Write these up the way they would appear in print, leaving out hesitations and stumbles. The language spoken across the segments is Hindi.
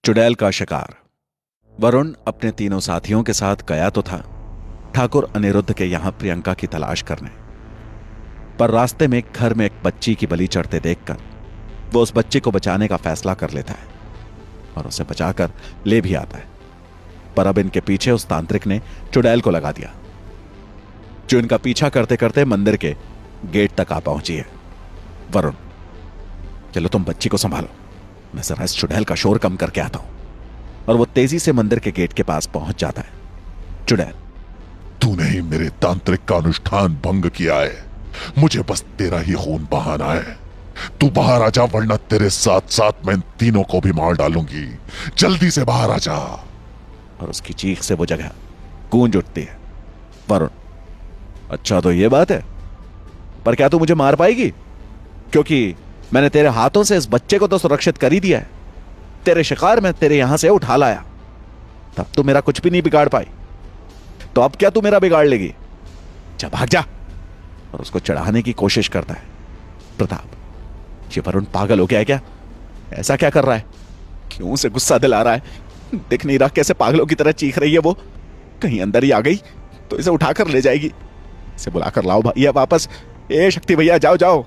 चुड़ैल का शिकार। वरुण अपने तीनों साथियों के साथ गया तो था ठाकुर अनिरुद्ध के यहां प्रियंका की तलाश करने, पर रास्ते में घर में एक बच्ची की बलि चढ़ते देखकर वो उस बच्चे को बचाने का फैसला कर लेता है और उसे बचाकर ले भी आता है। पर अब इनके पीछे उस तांत्रिक ने चुड़ैल को लगा दिया, जो इनका पीछा करते करते मंदिर के गेट तक आ पहुंची है। वरुण, चलो तुम बच्ची को संभालो, मैं जरा इस चुड़ैल का शोर कम करके आता हूं। और वो तेजी से मंदिर के गेट के पास पहुंच जाता है। चुड़ैल, तूने ही मेरे तांत्रिक का अनुष्ठान भंग किया है, मुझे बस तेरा ही खून बहाना है। तू बाहर आ जा, वरना तेरे साथ साथ मैं इन तीनों को भी मार डालूंगी। जल्दी से बाहर आ जा। और उसकी चीख से वो जगह गूंज उठती है। वरुण, अच्छा तो ये बात है, पर क्या तू मुझे मार पाएगी? क्योंकि मैंने तेरे हाथों से इस बच्चे को तो सुरक्षित कर ही दिया है। तेरे शिकार में तेरे यहां से उठा लाया, तब तो मेरा कुछ भी नहीं बिगाड़ पाई, तो अब क्या तू मेरा बिगाड़ लेगी? जा, भाग जा। और उसको चढ़ाने की कोशिश करता है। प्रताप, ये वरुण पागल हो गया है क्या? ऐसा क्या कर रहा है? क्यों उसे गुस्सा दिला रहा है? दिख नहीं रहा कैसे पागलों की तरह चीख रही है वो? कहीं अंदर ही आ गई तो इसे उठाकर ले जाएगी। इसे बुलाकर लाओ भैया वापस। ए शक्ति भैया, जाओ जाओ।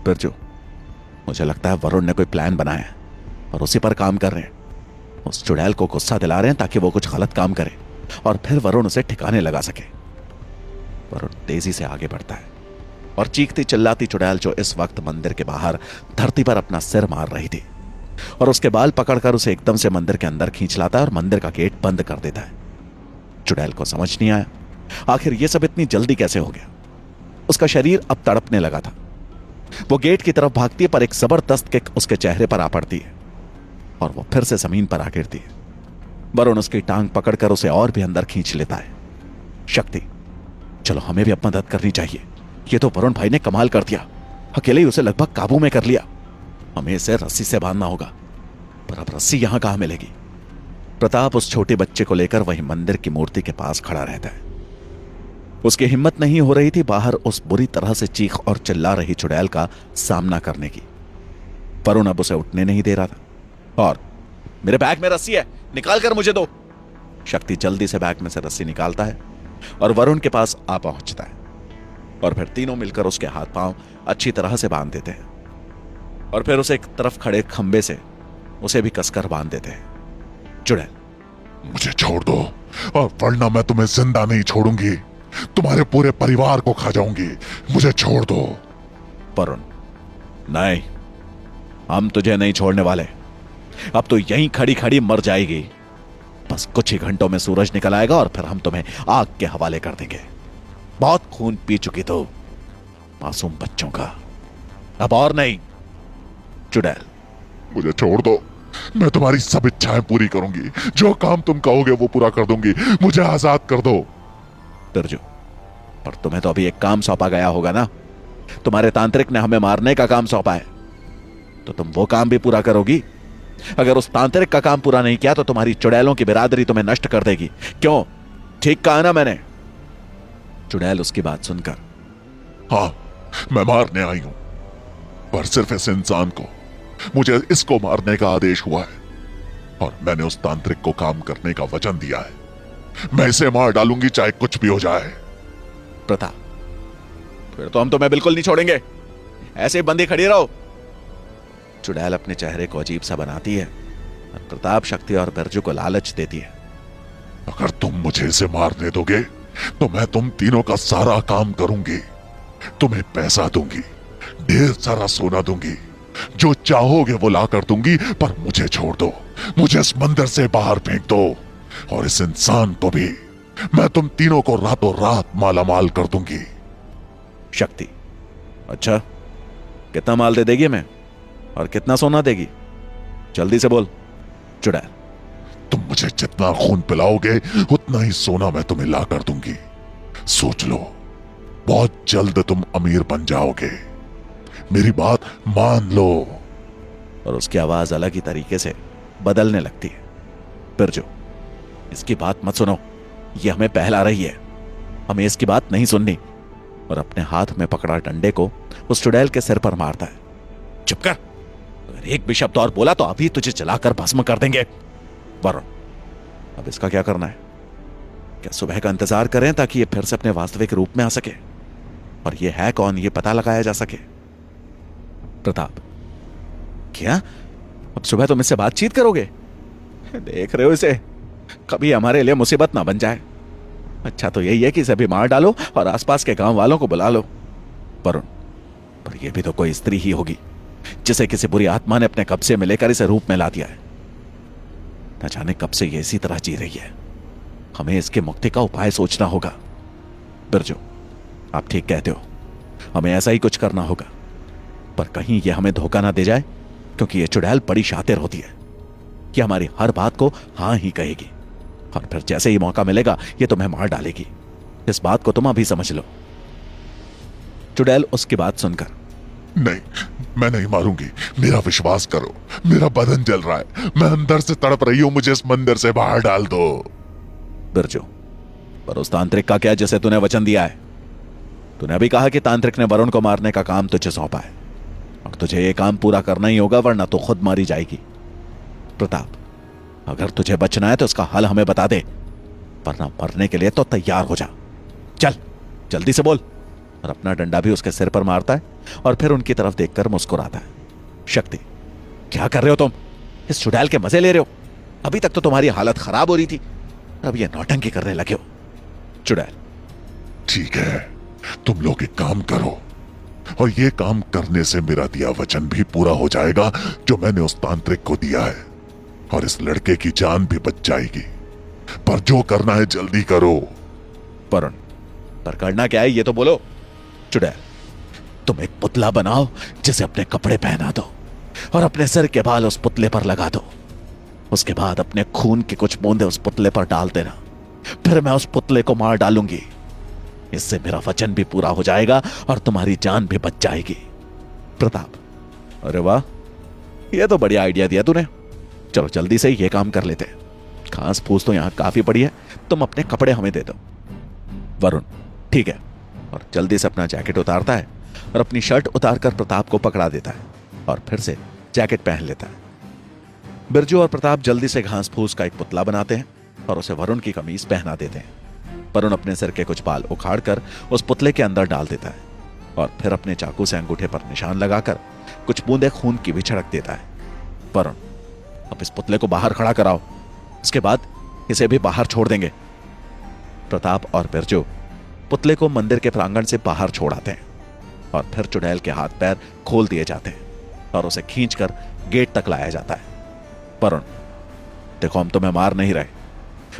बिरजू, मुझे लगता है वरुण ने कोई प्लान बनाया है और उसी पर काम कर रहे हैं। उस चुड़ैल को गुस्सा दिला रहे हैं ताकि वो कुछ गलत काम करे और फिर वरुण उसे ठिकाने लगा सके। वरुण तेजी से आगे बढ़ता है और चीखती चिल्लाती चुड़ैल, जो इस वक्त मंदिर के बाहर धरती पर अपना सिर मार रही थी, और उसके बाल पकड़कर उसे एकदम से मंदिर के अंदर खींच लाता है और मंदिर का गेट बंद कर देता है। चुड़ैल को समझ नहीं आया आखिर ये सब इतनी जल्दी कैसे हो गया। उसका शरीर अब तड़पने लगा था। वो गेट की तरफ भागती है, पर एक जबरदस्त किक उसके चेहरे पर आ पड़ती है और वो फिर से जमीन पर आ गिरती है। वरुण उसकी टांग पकड़कर उसे और भी अंदर खींच लेता है। शक्ति, चलो हमें भी अब मदद करनी चाहिए। ये तो वरुण भाई ने कमाल कर दिया, अकेले ही उसे लगभग काबू में कर लिया। हमें इसे रस्सी से बांधना होगा, पर अब रस्सी यहां कहां मिलेगी? प्रताप उस छोटे बच्चे को लेकर वहीं मंदिर की मूर्ति के पास खड़ा रहता है। उसकी हिम्मत नहीं हो रही थी बाहर उस बुरी तरह से चीख और चिल्ला रही चुड़ैल का सामना करने की। वरुण अब उसे उठने नहीं दे रहा था। और मेरे बैग में रस्सी है, निकाल कर मुझे दो। शक्ति जल्दी से बैग में से रस्सी निकालता है और वरुण के पास आ पहुंचता है, और फिर तीनों मिलकर उसके हाथ पांव अच्छी तरह से बांध देते हैं और फिर उसे एक तरफ खड़े खंबे से उसे भी कसकर बांध देते हैं। चुड़ैल, मुझे छोड़ दो, और वरना मैं तुम्हें जिंदा नहीं छोड़ूंगी। तुम्हारे पूरे परिवार को खा जाऊंगी। मुझे छोड़ दो। वरुण, नहीं, हम तुझे नहीं छोड़ने वाले। अब तो यहीं खड़ी खड़ी मर जाएगी। बस कुछ ही घंटों में सूरज निकल आएगा और फिर हम तुम्हें आग के हवाले कर देंगे। बहुत खून पी चुकी तो मासूम बच्चों का, अब और नहीं। चुड़ैल, मुझे छोड़ दो, मैं तुम्हारी सब इच्छाएं पूरी करूंगी। जो काम तुम कहोगे वो पूरा कर दूंगी। मुझे आजाद कर दो। बिरजू, पर तुम्हें तो अभी एक काम सौंपा गया होगा ना? तुम्हारे तांत्रिक ने हमें मारने का काम सौंपा है, तो तुम वो काम भी पूरा करोगी? अगर उस तांत्रिक का काम पूरा नहीं किया तो तुम्हारी चुड़ैलों की बिरादरी तुम्हें नष्ट कर देगी। क्यों? ठीक कहा ना मैंने? चुड़ैल उसकी बात सुनकर, हाँ, मैं मारने आई हूं, पर सिर्फ इस इंसान को। मुझे इसको मारने का आदेश हुआ है और मैंने उस तांत्रिक को काम करने का वचन दिया है। मैं इसे मार डालूंगी, चाहे कुछ भी हो जाए। प्रताप, फिर तो हम तुम्हें बिल्कुल नहीं छोड़ेंगे। ऐसे बंदी खड़ी रहो। चुड़ैल अपने चेहरे को अजीब सा बनाती है और प्रताप, शक्ति और बिरजू को लालच देती है। अगर तुम मुझे इसे मारने दोगे तो मैं तुम तीनों का सारा काम करूंगी। तुम्हें पैसा दूंगी, ढेर सारा सोना दूंगी, जो चाहोगे वो ला कर दूंगी, पर मुझे छोड़ दो। मुझे इस मंदिर से बाहर फेंक दो, और इस इंसान को भी। मैं तुम तीनों को रातों रात मालामाल कर दूंगी। शक्ति, अच्छा कितना माल दे देगी मैं, और कितना सोना देगी? जल्दी से बोल। चुड़ैल, तुम मुझे जितना खून पिलाओगे उतना ही सोना मैं तुम्हें ला कर दूंगी। सोच लो, बहुत जल्द तुम अमीर बन जाओगे। मेरी बात मान लो। और उसकी आवाज अलग ही तरीके से बदलने लगती है। बिरजू, इसकी बात मत सुनो, ये हमें पहला रही है। हमें इसकी बात नहीं सुननी। और अपने हाथ में पकड़ा डंडे को उस चुड़ैल के सिर पर मारता है। चुप कर, एक भी शब्द और बोला तो अभी तुझे जलाकर भस्म कर देंगे। वरुण, अब इसका क्या करना है? क्या सुबह का इंतजार करें ताकि ये फिर से अपने वास्तविक रूप में आ सके और ये है कौन ये पता लगाया जा सके? प्रताप, क्या अब सुबह तुम इससे बातचीत करोगे? देख रहे हो इसे, कभी हमारे लिए मुसीबत ना बन जाए। अच्छा तो यही है कि इसे भी मार डालो और आसपास के गांव वालों को बुला लो। वरुण, पर यह भी तो कोई स्त्री ही होगी जिसे किसी बुरी आत्मा ने अपने कब्जे में लेकर इसे रूप में ला दिया है। न जाने कब से ये इसी तरह जी रही है। हमें इसके मुक्ति का उपाय सोचना होगा। बिरजू, आप ठीक कहते हो, हमें ऐसा ही कुछ करना होगा। पर कहीं यह हमें धोखा ना दे जाए, क्योंकि यह चुड़ैल बड़ी शातिर होती है। कि हमारी हर बात को हां ही कहेगी और फिर जैसे ही मौका मिलेगा ये तुम्हें मार डालेगी। इस बात को तुम अभी समझ लो। चुड़ैल उसकी बात सुनकर, नहीं, मैं नहीं मारूंगी, मेरा विश्वास करो, मेरा बदन जल रहा है, मैं अंदर से तड़प रही हूं, मुझे इस मंदिर से बाहर डाल दो। बिरजू, पर उस तांत्रिक का क्या जिसे तूने वचन दिया है? तूने अभी कहा कि तांत्रिक ने वरुण को मारने का काम तुझे सौंपा है और तुझे यह काम पूरा करना ही होगा, वरना तो खुद मारी जाएगी। प्रताप, अगर तुझे बचना है तो इसका हल हमें बता दे, वरना मरने के लिए तो तैयार हो जा। चल जल्दी से बोल। और अपना डंडा भी उसके सिर पर मारता है और फिर उनकी तरफ देखकर मुस्कुराता है। शक्ति, क्या कर रहे हो तुम? इस चुड़ैल के मजे ले रहे हो? अभी तक तो तुम्हारी हालत खराब हो रही थी, अब ये नौटंकी करने लगे हो। चुड़ैल, ठीक है, तुम लोग एक काम करो और ये काम करने से मेरा दिया वचन भी पूरा हो जाएगा जो मैंने उस तांत्रिक को दिया है, और इस लड़के की जान भी बच जाएगी। पर जो करना है जल्दी करो। वरुण, पर करना क्या है ये तो बोलो। चुड़ैल, तुम एक पुतला बनाओ जिसे अपने कपड़े पहना दो और अपने सिर के बाल उस पुतले पर लगा दो। उसके बाद अपने खून की कुछ बूंदे उस पुतले पर डाल देना, फिर मैं उस पुतले को मार डालूंगी। इससे मेरा वचन भी पूरा हो जाएगा और तुम्हारी जान भी बच जाएगी। प्रताप, अरे वाह, यह तो बढ़िया आइडिया दिया तूने। चलो जल्दी से ये काम कर लेते हैं। घास फूस तो यहां काफी पड़ी है, तुम अपने कपड़े हमें दे दो। वरुण, ठीक है, और जल्दी से अपना जैकेट उतारता है और अपनी शर्ट उतारकर प्रताप को पकड़ा देता है और फिर से जैकेट पहन लेता है। बिरजू और प्रताप जल्दी से घास फूस का एक पुतला बनाते हैं और उसे वरुण की कमीज पहना देते हैं। वरुण अपने सिर के कुछ बाल उखाड़कर उस पुतले के अंदर डाल देता है और फिर अपने चाकू से अंगूठे पर निशान लगाकर कुछ बूंदे खून की भी छिड़क देता है। वरुण, अब इस पुतले को बाहर खड़ा कराओ, इसके बाद इसे भी बाहर छोड़ देंगे। प्रताप और बिरजू पुतले को मंदिर के प्रांगण से बाहर छोड़ आते हैं और फिर चुड़ैल के हाथ पैर खोल दिए जाते हैं और उसे खींचकर गेट तक लाया जाता है। वरुण, देखो हम तुम्हें मार नहीं रहे,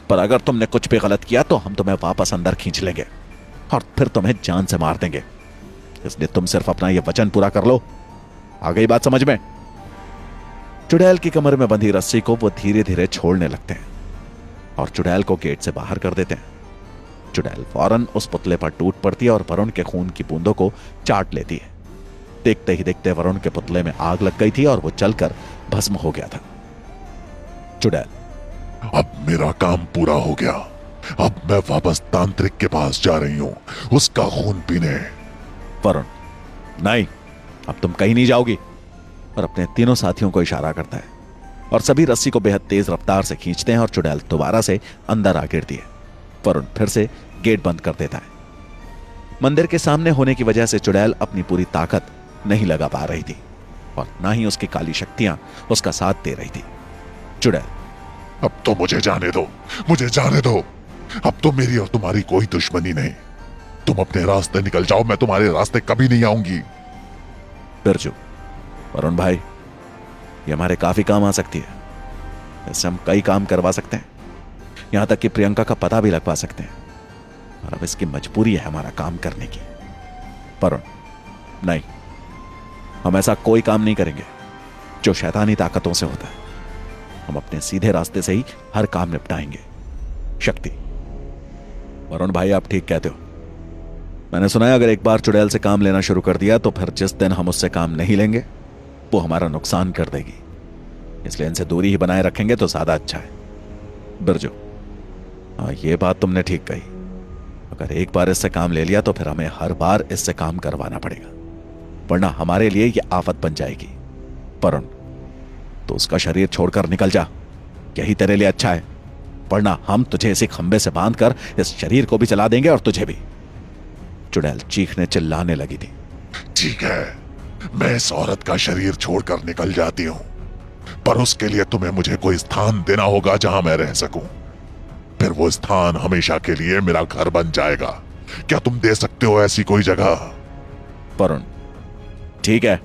पर अगर तुमने कुछ भी गलत किया तो हम तुम्हें वापस अंदर खींच लेंगे और फिर तुम्हें जान से मार देंगे। इसलिए तुम सिर्फ अपना यह वचन पूरा कर लो। आ गई बात समझ में? चुड़ैल की कमर में बंधी रस्सी को वो धीरे धीरे छोड़ने लगते हैं और चुड़ैल को गेट से बाहर कर देते हैं। चुड़ैल फौरन उस पुतले पर टूट पड़ती है और वरुण के खून की बूंदों को चाट लेती है। देखते ही देखते वरुण के पुतले में आग लग गई थी और वो जलकर भस्म हो गया था। चुड़ैल, अब मेरा काम पूरा हो गया, अब मैं वापस तांत्रिक के पास जा रही हूं उसका खून पीने। वरुण, नहीं, अब तुम कहीं नहीं जाओगी। और अपने तीनों साथियों को इशारा करता है और सभी रस्सी को बेहद तेज रफ्तार से खींचते हैं और चुड़ैल दोबारा से अंदर आ गिरती है। वरुण फिर से गेट बंद कर देता है। मंदिर के सामने होने की वजह से चुड़ैल अपनी पूरी ताकत नहीं लगा पा रही थी और ना ही उसकी काली शक्तियां उसका साथ दे रही थी। चुड़ैल, अब तो मुझे जाने दो, मुझे जाने दो। अब तो मेरी और तुम्हारी कोई दुश्मनी नहीं। तुम अपने रास्ते निकल जाओ, मैं तुम्हारे रास्ते कभी नहीं आऊंगी। बिरजू, वरुण भाई, ये हमारे काफी काम आ सकती है। इससे हम कई काम करवा सकते हैं, यहां तक कि प्रियंका का पता भी लगवा सकते हैं। और अब इसकी मजबूरी है हमारा काम करने की। वरुण, नहीं, हम ऐसा कोई काम नहीं करेंगे जो शैतानी ताकतों से होता है। हम अपने सीधे रास्ते से ही हर काम निपटाएंगे। शक्ति, वरुण भाई आप ठीक कहते हो। मैंने सुना है अगर एक बार चुड़ैल से काम लेना शुरू कर दिया तो फिर जिस दिन हम उससे काम नहीं लेंगे वो हमारा नुकसान कर देगी। इसलिए इनसे दूरी ही बनाए रखेंगे तो ज्यादा अच्छा है। बिरजू, हाँ ये बात तुमने ठीक कही। अगर एक बार इससे काम ले लिया तो फिर हमें हर बार इससे काम करवाना पड़ेगा, वरना हमारे लिए ये आफत बन जाएगी। वरुण, तो उसका शरीर छोड़कर निकल जा, यही तेरे लिए अच्छा है, वरना हम तुझे इसी खंबे से बांधकर इस शरीर को भी जला देंगे और तुझे भी। चुड़ैल चीखने चिल्लाने लगी थी। ठीक है, मैं इस औरत का शरीर छोड़कर निकल जाती हूं, पर उसके लिए तुम्हें मुझे कोई स्थान देना होगा जहां मैं रह सकूं। फिर वो स्थान हमेशा के लिए मेरा घर बन जाएगा। क्या तुम दे सकते हो ऐसी कोई जगह? वरुण, ठीक है,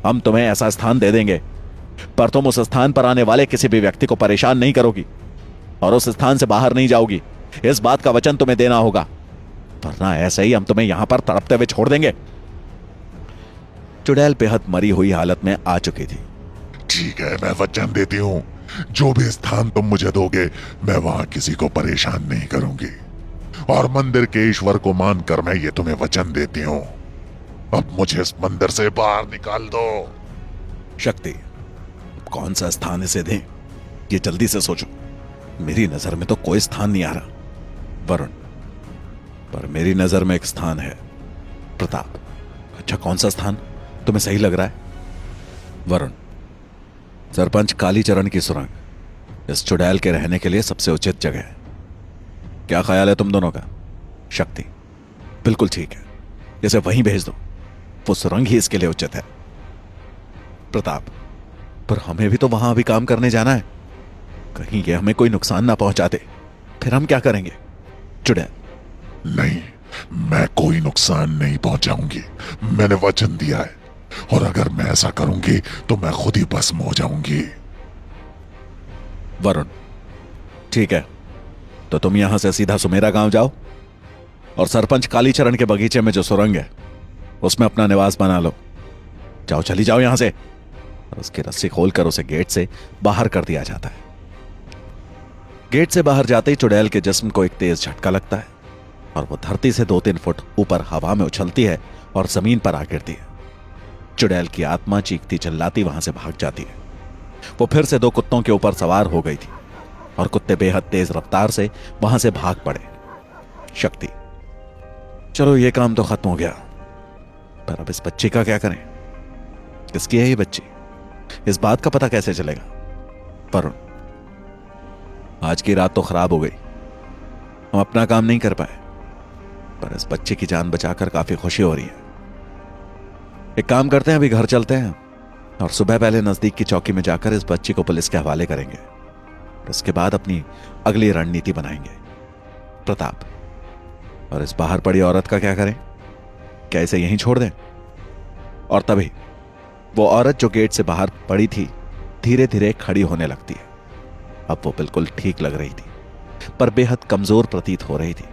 हम तुम्हें ऐसा स्थान दे देंगे, पर तुम उस स्थान पर आने वाले किसी भी व्यक्ति को परेशान नहीं करोगी और उस स्थान से बाहर नहीं जाओगी। इस बात का वचन तुम्हें देना होगा, वरना ऐसे ही हम तुम्हें यहां पर तड़पते हुए छोड़ देंगे। चुड़ैल बेहद मरी हुई हालत में आ चुकी थी। ठीक है, मैं वचन देती हूं, जो भी स्थान तुम मुझे दोगे मैं वहां किसी को परेशान नहीं करूंगी, और मंदिर के ईश्वर को मानकर मैं ये तुम्हें वचन देती हूं। अब मुझे इस मंदिर से बाहर निकाल दो। शक्ति, कौन सा स्थान इसे दें, ये जल्दी से सोचो। मेरी नजर में तो कोई स्थान नहीं आ रहा। वरुण, पर मेरी नजर में एक स्थान है। प्रताप, अच्छा कौन सा स्थान तुम्हें सही लग रहा है? वरुण, सरपंच कालीचरण की सुरंग इस चुड़ैल के रहने के लिए सबसे उचित जगह है। क्या ख्याल है तुम दोनों का? शक्ति, बिल्कुल ठीक है, इसे वहीं भेज दो, वो सुरंग ही इसके लिए उचित है। प्रताप, पर हमें भी तो वहां अभी काम करने जाना है, कहीं ये हमें कोई नुकसान ना पहुंचाते, फिर हम क्या करेंगे? चुड़ैल, नहीं, मैं कोई नुकसान नहीं पहुंचाऊंगी, मैंने वचन दिया है, और अगर मैं ऐसा करूंगी तो मैं खुद ही भस्म हो जाऊंगी। वरुण, ठीक है, तो तुम यहां से सीधा सुमेरा गांव जाओ और सरपंच कालीचरण के बगीचे में जो सुरंग है उसमें अपना निवास बना लो। जाओ, चली जाओ यहां से। और उसकी रस्सी खोलकर उसे गेट से बाहर कर दिया जाता है। गेट से बाहर जाते ही चुड़ैल के जिस्म को एक तेज झटका लगता है और वो धरती से 2-3 फुट ऊपर हवा में उछलती है और जमीन पर आ गिरती है। चुड़ैल की आत्मा चीखती चिल्लाती वहां से भाग जाती है। वो फिर से 2 कुत्तों के ऊपर सवार हो गई थी और कुत्ते बेहद तेज रफ्तार से वहां से भाग पड़े। शक्ति, चलो ये काम तो खत्म हो गया, पर अब इस बच्ची का क्या करें? किसकी है ये बच्ची? इस बात का पता कैसे चलेगा? वरुण, आज की रात तो खराब हो गई, हम अपना काम नहीं कर पाए, पर इस बच्चे की जान बचाकर काफी खुशी हो रही है। एक काम करते हैं, अभी घर चलते हैं और सुबह पहले नजदीक की चौकी में जाकर इस बच्ची को पुलिस के हवाले करेंगे, उसके बाद अपनी अगली रणनीति बनाएंगे। प्रताप, और इस बाहर पड़ी औरत का क्या करें? क्या इसे यहीं छोड़ दें? और तभी वो औरत जो गेट से बाहर पड़ी थी धीरे धीरे खड़ी होने लगती है। अब वो बिल्कुल ठीक लग रही थी, पर बेहद कमजोर प्रतीत हो रही थी।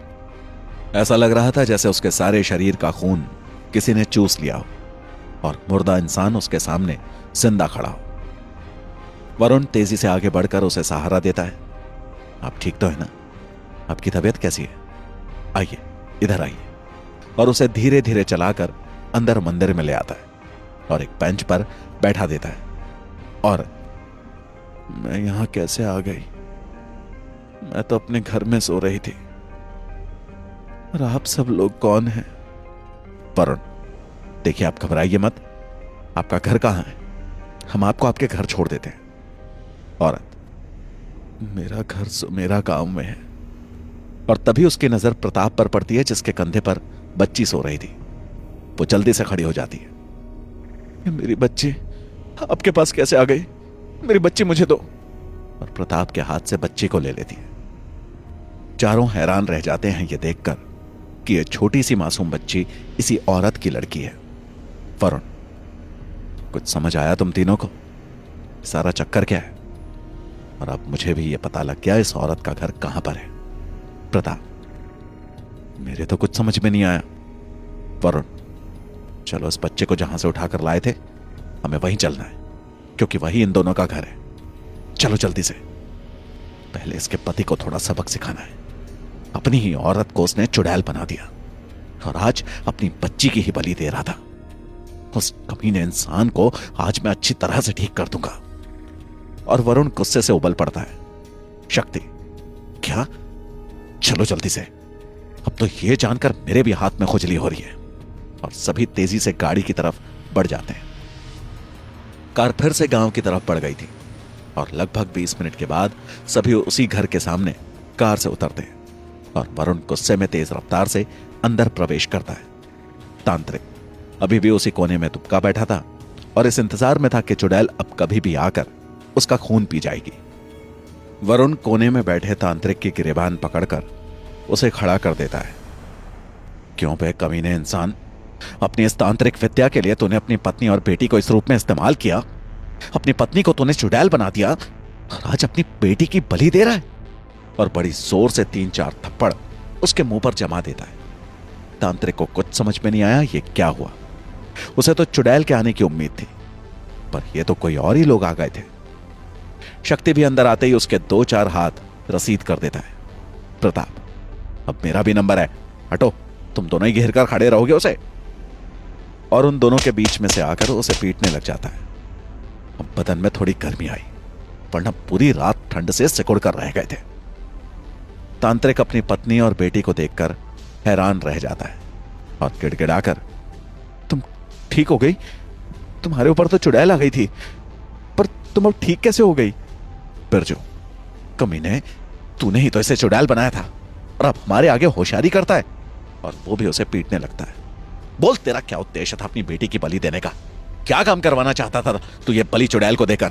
ऐसा लग रहा था जैसे उसके सारे शरीर का खून किसी ने चूस लिया हो और मुर्दा इंसान उसके सामने जिंदा खड़ा हो। वरुण तेजी से आगे बढ़कर उसे सहारा देता है। आप ठीक तो है ना? आपकी तबीयत कैसी है? आइए, इधर आइए। और उसे धीरे धीरे चलाकर अंदर मंदिर में ले आता है और एक बेंच पर बैठा देता है। और मैं यहां कैसे आ गई? मैं तो अपने घर में सो रही थी। और आप सब लोग कौन हैं? वरुण, देखिए, आप घबराइए मत, आपका घर कहां है? हम आपको आपके घर छोड़ देते हैं। औरत, मेरा घर सुमेरा गांव में है। और तभी उसकी नजर प्रताप पर पड़ती है जिसके कंधे पर बच्ची सो रही थी। वो जल्दी से खड़ी हो जाती है। मेरी बच्ची आपके पास कैसे आ गई? मेरी बच्ची मुझे दो। और प्रताप के हाथ से बच्ची को ले लेती है। चारों हैरान रह जाते हैं ये देखकर कि ये छोटी सी मासूम बच्ची इसी औरत की लड़की है। वरुण, कुछ समझ आया तुम तीनों को? सारा चक्कर क्या है? और अब मुझे भी ये पता लग गया इस औरत का घर कहां पर है। प्रताप, मेरे तो कुछ समझ में नहीं आया। वरुण, चलो इस बच्चे को जहां से उठाकर लाए थे हमें वहीं चलना है, क्योंकि वही इन दोनों का घर है। चलो जल्दी से, पहले इसके पति को थोड़ा सबक सिखाना है। अपनी ही औरत को उसने चुड़ैल बना दिया और आज अपनी बच्ची की ही बलि दे रहा था। उस कमीने इंसान को आज मैं अच्छी तरह से ठीक कर दूंगा। और वरुण गुस्से से उबल पड़ता है। शक्ति, क्या? चलो जल्दी से, अब तो यह जानकर मेरे भी हाथ में खुजली हो रही है। और सभी तेजी से गाड़ी की तरफ बढ़ जाते हैं। कार फिर से गांव की तरफ बढ़ गई थी और लगभग 20 मिनट के बाद सभी उसी घर के सामने कार से उतरते हैं और वरुण गुस्से में तेज रफ्तार से अंदर प्रवेश करता है। तांत्रिक अभी भी उसी कोने में दुबका बैठा था और इस इंतजार में था कि चुड़ैल अब कभी भी आकर उसका खून पी जाएगी। वरुण कोने में बैठे तांत्रिक की गिरेबान पकड़कर उसे खड़ा कर देता है। क्यों बे कमीने इंसान, अपनी इस तांत्रिक विद्या के लिए तूने अपनी पत्नी और बेटी को इस रूप में इस्तेमाल किया। अपनी पत्नी को तूने चुड़ैल बना दिया और आज अपनी बेटी की बलि दे रहा है। और बड़ी जोर से 3-4 थप्पड़ उसके मुंह पर जमा देता है। तांत्रिक को कुछ समझ में नहीं आया ये क्या हुआ। उसे तो चुड़ैल के आने की उम्मीद थी, पर ये तो कोई और ही लोग आ गए थे। शक्ति भी अंदर आते ही उसके 2-4 हाथ रसीद कर देता है। प्रताप, अब मेरा भी नंबर है, हटो, तुम दोनों ही घेर कर खड़े रहोगे उसे। और उन दोनों के बीच में से आकर उसे पीटने लग जाता है। अब बदन में थोड़ी गर्मी आई, वरना पूरी रात ठंड से सिकुड़ कर रह गए थे। तांत्रिक अपनी पत्नी और बेटी को देखकर हैरान रह जाता है और गिड़गिड़ाकर, तुम ठीक हो गई? तुम्हारे ऊपर तो चुड़ैल आ गई थी, पर तुम अब ठीक कैसे हो गई? बिरजू, कमीने, तूने ही तो इसे चुड़ैल बनाया था और अब हमारे आगे होशियारी करता है। और वो भी उसे पीटने लगता है। बोल, तेरा क्या उद्देश्य था अपनी बेटी की बलि देने का? क्या काम करवाना चाहता था तू ये बलि चुड़ैल को देकर?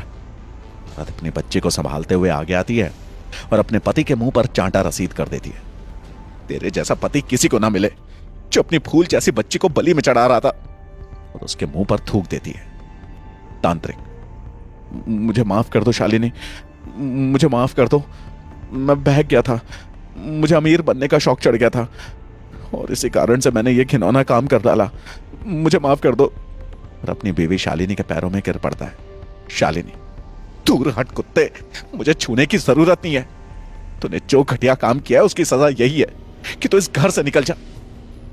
रात अपनी बच्ची को संभालते हुए आगे आती है और अपने पति के मुंह पर चांटा रसीद कर देती है। तेरे जैसा पति किसी को ना मिले जो अपनी फूल जैसी बच्ची को बलि में चढ़ा रहा था। और उसके मुंह पर थूक देती है। तांत्रिक, मुझे माफ कर दो शालिनी, मुझे माफ कर दो। मैं बहक गया था, मुझे अमीर बनने का शौक चढ़ गया था और इसी कारण से मैंने ये घिनौना काम कर डाला। मुझे माफ कर दो। और अपनी बीवी शालिनी के पैरों में गिर पड़ता है। शालिनी, दूर हट कुत्ते, मुझे छूने की जरूरत नहीं है। तूने जो घटिया काम किया है उसकी सजा यही है कि तू इस घर से निकल जा।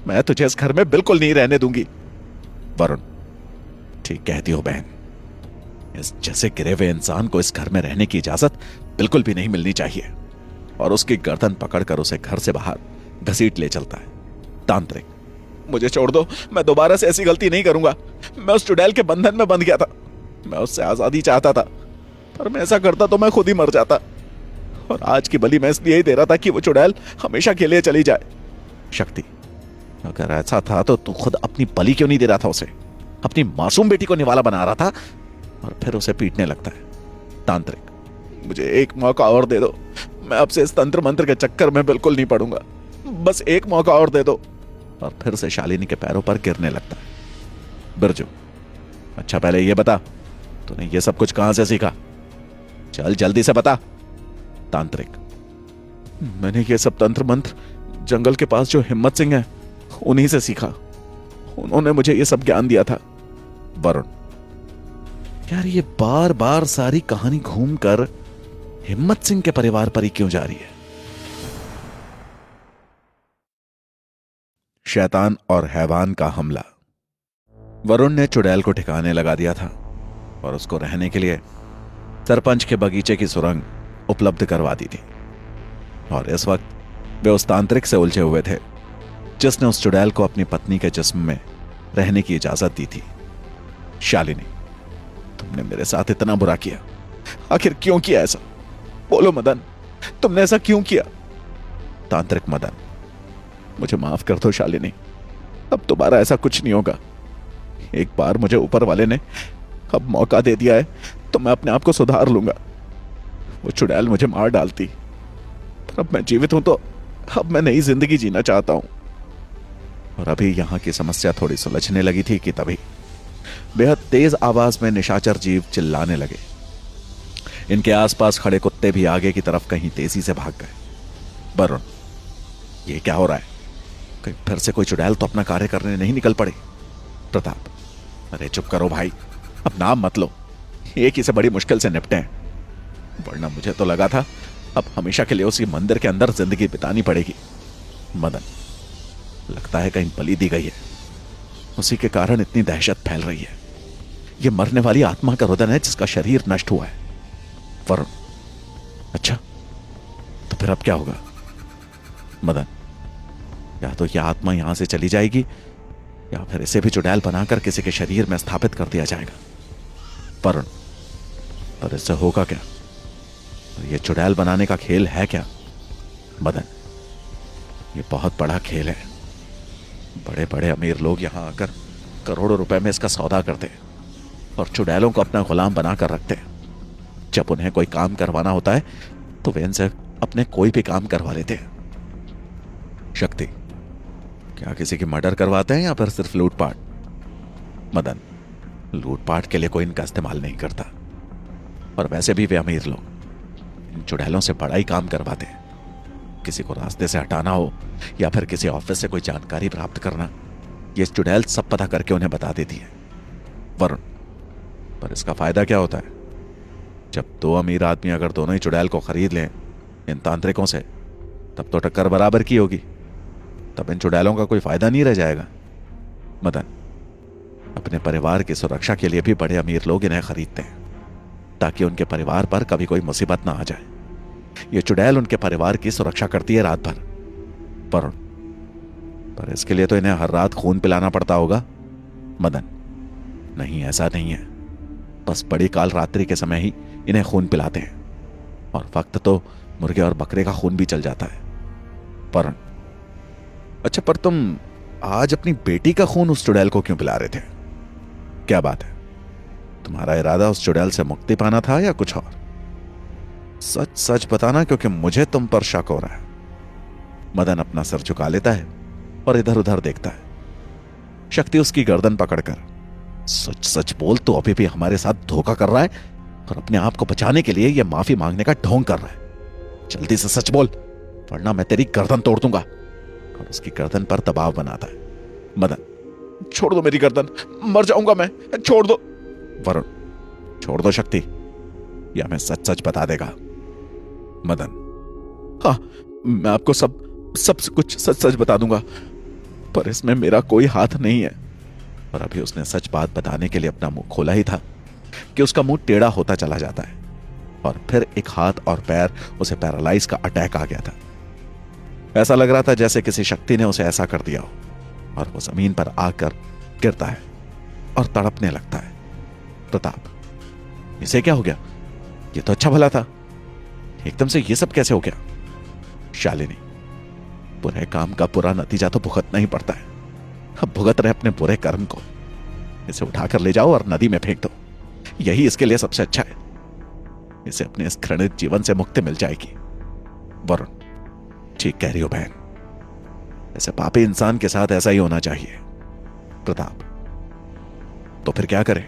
मैं तुझे इस घर में बिल्कुल नहीं रहने दूंगी। वरुण, ठीक कहती हो बहन, इस जैसे गिरे हुए इंसान को इस घर में रहने की इजाजत बिल्कुल भी नहीं मिलनी चाहिए। और उसकी गर्दन पकड़कर उसे घर से बाहर घसीट ले चलता है। तांत्रिक, मुझे छोड़ दो, मैं दोबारा से ऐसी गलती नहीं करूंगा। मैं उस चुड़ैल के बंधन में बंध गया था, मैं उससे आजादी चाहता था, पर मैं ऐसा करता तो मैं खुद ही मर जाता। और आज की बलि मैं इसलिए ही दे रहा था कि वो चुड़ैल हमेशा के लिए चली जाए। शक्ति, अगर ऐसा था तो तू खुद अपनी बलि क्यों नहीं दे रहा था उसे? अपनी मासूम बेटी को निवाला बना रहा था और फिर उसे पीटने लगता है। तांत्रिक, मुझे एक मौका और दे दो, मैं अब से इस तंत्र मंत्र के चक्कर में बिल्कुल नहीं पड़ूंगा। बस एक मौका और दे दो। और फिर से शालिनी के पैरों पर गिरने लगता है। बिरजू, अच्छा पहले ये बता, तूने ये सब कुछ कहां से सीखा? चल जल्दी से बता। तांत्रिक, मैंने ये सब तंत्र मंत्र जंगल के पास जो हिम्मत सिंह है उन्हीं से सीखा। उन्होंने मुझे ये सब ज्ञान दिया था। वरुण, यार ये बार बार सारी कहानी घूमकर हिम्मत सिंह के परिवार पर ही क्यों जा रही है? शैतान और हैवान का हमला। वरुण ने चुड़ैल को ठिकाने लगा दिया था और उसको रहने के लिए सरपंच के बगीचे की सुरंग उपलब्ध करवा दी थी। और इस वक्त वे उस तांत्रिक से उलझे हुए थे जिसने उस चुड़ैल को अपनी पत्नी के जिस्म में रहने की इजाजत दी थी। शालिनी, तुमने मेरे साथ इतना बुरा किया, आखिर क्यों किया ऐसा? बोलो मदन, तुमने ऐसा क्यों किया? तांत्रिक मदन, मुझे माफ कर दो शालिनी, अब दोबारा ऐसा कुछ नहीं होगा। एक बार मुझे ऊपर वाले ने अब मौका दे दिया है तो मैं अपने आप को सुधार लूंगा। वो चुड़ैल मुझे मार डालती, पर अब मैं जीवित हूं तो अब मैं नई जिंदगी जीना चाहता हूं। और अभी यहां की समस्या थोड़ी सुलझने लगी थी कि तभी बेहद तेज आवाज में निशाचर जीव चिल्लाने लगे। इनके आसपास खड़े कुत्ते भी आगे की तरफ कहीं तेजी से भाग गए। वरुण, ये क्या हो रहा है? कहीं फिर से कोई चुड़ैल तो अपना कार्य करने नहीं निकल पड़े? प्रताप, अरे चुप करो भाई, अब नाम मत लो, एक ही से बड़ी मुश्किल से निपटे हैं। वरना मुझे तो लगा था अब हमेशा के लिए उसी मंदिर के अंदर जिंदगी बितानी पड़ेगी। मदन, लगता है कहीं बलि दी गई है, उसी के कारण इतनी दहशत फैल रही है। यह मरने वाली आत्मा का रुदन है जिसका शरीर नष्ट हुआ है। वरुण, अच्छा तो फिर अब क्या होगा? मदन, या तो यह आत्मा यहां से चली जाएगी या फिर इसे भी चुड़ैल बनाकर किसी के शरीर में स्थापित कर दिया जाएगा। वरुण, पर इससे होगा क्या? और ये चुड़ैल बनाने का खेल है क्या मदन? ये बहुत बड़ा खेल है। बड़े बड़े अमीर लोग यहां आकर करोड़ों रुपए में इसका सौदा करते और चुड़ैलों को अपना गुलाम बनाकर रखते। जब उन्हें कोई काम करवाना होता है तो वे इनसे अपने कोई भी काम करवा लेते हैं। शक्ति, क्या किसी की मर्डर करवाते हैं या फिर सिर्फ लूटपाट? मदन, लूटपाट के लिए कोई इनका इस्तेमाल नहीं करता। और वैसे भी वे अमीर लोग इन चुड़ैलों से बड़ा ही काम करवाते हैं। किसी को रास्ते से हटाना हो या फिर किसी ऑफिस से कोई जानकारी प्राप्त करना, ये चुड़ैल सब पता करके उन्हें बता देती है। वरुण, पर इसका फायदा क्या होता है? जब दो अमीर आदमी अगर दोनों ही चुड़ैल को खरीद लें इन तांत्रिकों से, तब तो टक्कर बराबर की होगी। तब इन चुड़ैलों का कोई फायदा नहीं रह जाएगा। मदन, अपने परिवार की सुरक्षा के लिए भी बड़े अमीर लोग इन्हें खरीदते हैं ताकि उनके परिवार पर कभी कोई मुसीबत ना आ जाए। ये चुड़ैल उनके परिवार की सुरक्षा करती है रात भर। पर इसके लिए तो इन्हें हर रात खून पिलाना पड़ता होगा। मदन, नहीं, ऐसा नहीं है। बस बड़ी काल रात्रि के समय ही इन्हें खून पिलाते हैं और वक्त तो मुर्गे और बकरे का खून भी चल जाता है। वरुण, अच्छा, पर तुम आज अपनी बेटी का खून उस चुड़ैल को क्यों पिला रहे थे? क्या बात है? तुम्हारा इरादा उस चुड़ैल से मुक्ति पाना था या कुछ और? सच सच बताना, क्योंकि मुझे तुम पर शक हो रहा है। मदन अपना सर झुका लेता है और इधर उधर देखता है। शक्ति उसकी गर्दन पकड़कर, सच सच बोल, तो अभी भी हमारे साथ धोखा कर रहा है और अपने आप को बचाने के लिए यह माफी मांगने का ढोंग कर रहा है। जल्दी से सच बोल, वरना मैं तेरी गर्दन तोड़ दूंगा। और उसकी गर्दन पर दबाव बनाता है। मदन, छोड़ दो मेरी गर्दन, मर जाऊंगा मैं, छोड़ दो। वरुण, छोड़ दो शक्ति, या मैं सच सच बता देगा। मदन, हाँ, मैं आपको सब कुछ सच सच बता दूंगा, पर इसमें मेरा कोई हाथ नहीं है। और अभी उसने सच बात बताने के लिए अपना मुंह खोला ही था कि उसका मुंह टेढ़ा होता चला जाता है और फिर एक हाथ और पैर उसे पैरालाइज का अटैक आ गया था। ऐसा लग रहा था जैसे किसी शक्ति ने उसे ऐसा कर दिया हो और वो जमीन पर आकर गिरता है और तड़पने लगता है। प्रताप, इसे क्या हो गया? ये तो अच्छा भला था, एकदम से ये सब कैसे हो गया? शालिनी, बुरे काम का बुरा नतीजा तो भुगतना ही पड़ता है। अब भुगत रहे अपने बुरे कर्म को। इसे उठाकर ले जाओ और नदी में फेंक दो, यही इसके लिए सबसे अच्छा है। इसे अपने इस घृणित जीवन से मुक्ति मिल जाएगी। वरुण, ठीक कह रही हो बहन, ऐसे पापी इंसान के साथ ऐसा ही होना चाहिए। प्रताप, तो फिर क्या करें?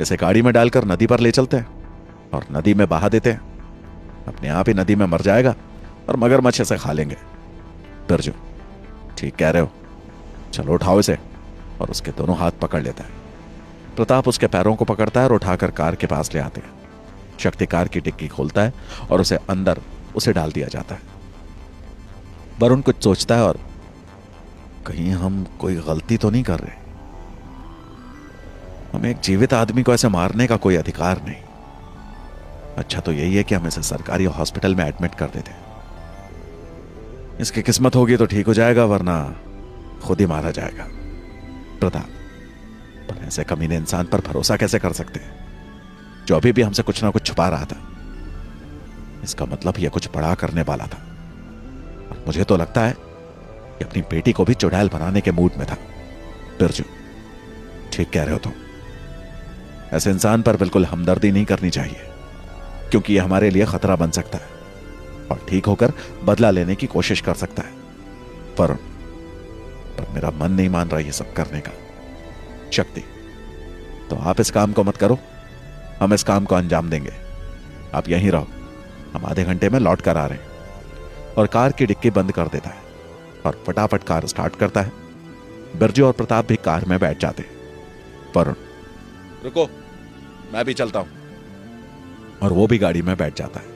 इसे गाड़ी में डालकर नदी पर ले चलते हैं और नदी में बहा देते हैं। अपने आप ही नदी में मर जाएगा और मगरमच्छ इसे खा लेंगे। बिरजू, ठीक कह रहे हो, चलो उठाओ इसे। और उसके दोनों हाथ पकड़ लेता है। प्रताप उसके पैरों को पकड़ता है और उठाकर कार के पास ले आते हैं। शक्ति कार की डिक्की खोलता है और उसे अंदर उसे डाल दिया जाता है। वरुण कुछ सोचता है और, कहीं हम कोई गलती तो नहीं कर रहे? हमें एक जीवित आदमी को ऐसे मारने का कोई अधिकार नहीं। अच्छा तो यही है कि हम इसे सरकारी हॉस्पिटल में एडमिट कर देते हैं। इसकी किस्मत होगी तो ठीक हो जाएगा, वरना खुद ही मारा जाएगा। प्रताप, पर ऐसे कमीने इंसान पर भरोसा कैसे कर सकते हैं जो अभी भी हमसे कुछ ना कुछ छुपा रहा था? इसका मतलब यह कुछ बड़ा करने वाला था। और मुझे तो लगता है कि अपनी बेटी को भी चुड़ैल बनाने के मूड में था। बिरजू, ठीक कह रहे हो तुम। ऐसे इंसान पर बिल्कुल हमदर्दी नहीं करनी चाहिए, क्योंकि यह हमारे लिए खतरा बन सकता है और ठीक होकर बदला लेने की कोशिश कर सकता है। वरुण, पर मेरा मन नहीं मान रहा ये सब करने का। शक्ति, तो आप इस काम को मत करो, हम इस काम को अंजाम देंगे। आप यहीं रहो, हम आधे घंटे में लौट कर आ रहे हैं। और कार की डिक्की बंद कर देता है और फटाफट कार स्टार्ट करता है। बिरजू और प्रताप भी कार में बैठ जाते हैं। वरुण, रुको, मैं भी चलता हूं। और वो भी गाड़ी में बैठ जाता है।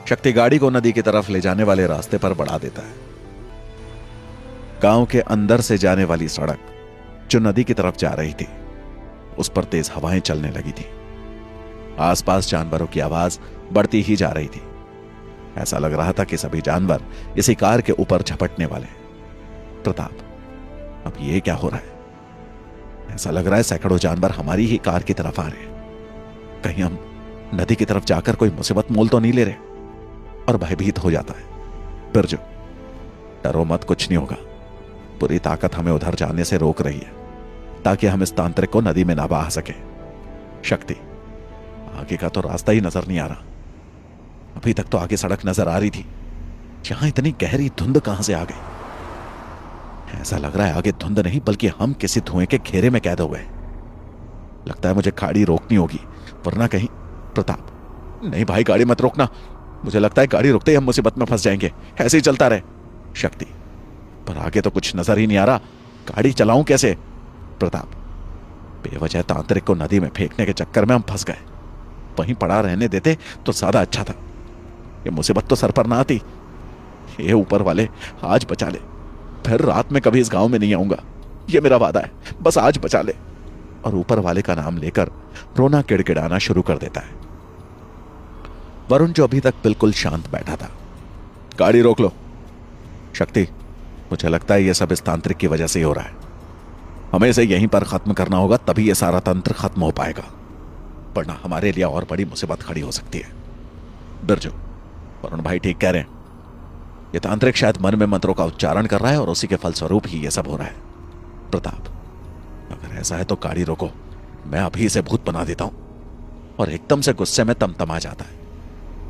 शक्ति गाड़ी को नदी की तरफ ले जाने वाले रास्ते पर बढ़ा देता है। गांव के अंदर से जाने वाली सड़क जो नदी की तरफ जा रही थी, उस पर तेज हवाएं चलने लगी थी। आसपास जानवरों की आवाज बढ़ती ही जा रही थी। ऐसा लग रहा था कि सभी जानवर इसी कार के ऊपर झपटने वाले। प्रताप, अब ये क्या हो रहा है? ऐसा लग रहा है सैकड़ों जानवर हमारी ही कार की तरफ आ रहे हैं। कहीं हम नदी की तरफ जाकर कोई मुसीबत मोल तो नहीं ले रहे, और भयभीत हो जाता है। बिरजू, डरो मत, कुछ नहीं होगा। पूरी ताकत हमें उधर जाने से रोक रही है ताकि हम इस तांत्रिक को नदी में ना बहा सके। शक्ति, आगे का तो रास्ता ही नजर नहीं आ रहा। अभी तक तो आगे सड़क नजर आ रही थी, यहां इतनी गहरी धुंध कहां से आ गई? ऐसा लग रहा है आगे धुंध नहीं बल्कि हम किसी धुएं के घेरे में कैद हो गए। लगता है मुझे गाड़ी रोकनी होगी, वरना कहीं। प्रताप, नहीं भाई, गाड़ी मत रोकना। मुझे लगता है गाड़ी रुकते ही हम मुसीबत में फंस जाएंगे। ऐसे ही चलता रहे। शक्ति, पर आगे तो कुछ नजर ही नहीं आ रहा, गाड़ी चलाऊं कैसे? प्रताप, बेवजह तांत्रिक को नदी में फेंकने के चक्कर में हम फंस गए। वहीं पड़ा रहने देते तो ज्यादा अच्छा था। ये मुसीबत तो सर पर ना आती। ये ऊपर वाले आज बचा ले, फिर रात में कभी इस गांव में नहीं आऊंगा। ये मेरा वादा है, बस आज बचा ले। और ऊपर वाले का नाम लेकर रोना किड़किड़ाना शुरू कर देता है। वरुण, जो अभी तक बिल्कुल शांत बैठा था, गाड़ी रोक लो। शक्ति, मुझे लगता है यह सब इस तांत्रिक की वजह से ही हो रहा है। हमें इसे यहीं पर खत्म करना होगा, तभी यह सारा तंत्र खत्म हो पाएगा, वरना हमारे लिए और बड़ी मुसीबत खड़ी हो सकती है। बिरजू, वरुण भाई ठीक कह रहे हैं। यह तांत्रिक शायद मन में मंत्रों का उच्चारण कर रहा है और उसी के फलस्वरूप ही यह सब हो रहा है। प्रताप, अगर ऐसा है तो गाड़ी रोको, मैं अभी इसे भूत बना देता हूं। और एकदम से गुस्से में तमतमा जाता है।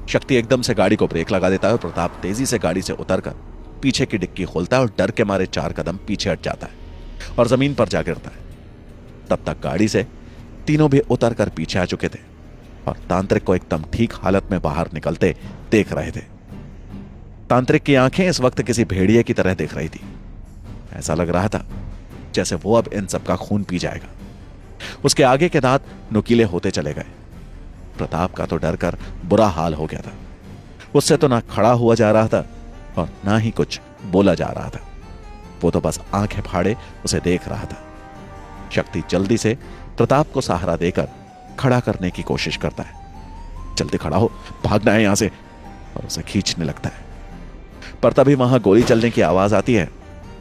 शक्ति एकदम से गाड़ी को ब्रेक लगा देता है और प्रताप तेजी से गाड़ी से उतरकर पीछे की डिक्की खोलता है और डर के मारे 4 कदम पीछे हट जाता है और जमीन पर जा गिरता है। तब तक गाड़ी से तीनों भी उतरकर पीछे आ चुके थे और तांत्रिक को एकदम ठीक हालत में बाहर निकलते देख रहे थे। तांत्रिक की आंखें इस वक्त किसी भेड़िए की तरह देख रही थी। ऐसा लग रहा था जैसे वो अब इन सबका खून पी जाएगा। उसके आगे के दांत नुकीले होते चले गए। प्रताप का तो डर कर बुरा हाल हो गया था। उससे तो ना खड़ा हुआ जा रहा था और ना ही कुछ बोला जा रहा था। वो तो बस आंखें फाड़े उसे देख रहा था। शक्ति जल्दी से प्रताप को सहारा देकर खड़ा करने की कोशिश करता है। जल्दी खड़ा हो, भागना है यहां से, और उसे खींचने लगता है। पर तभी वहां गोली चलने की आवाज आती है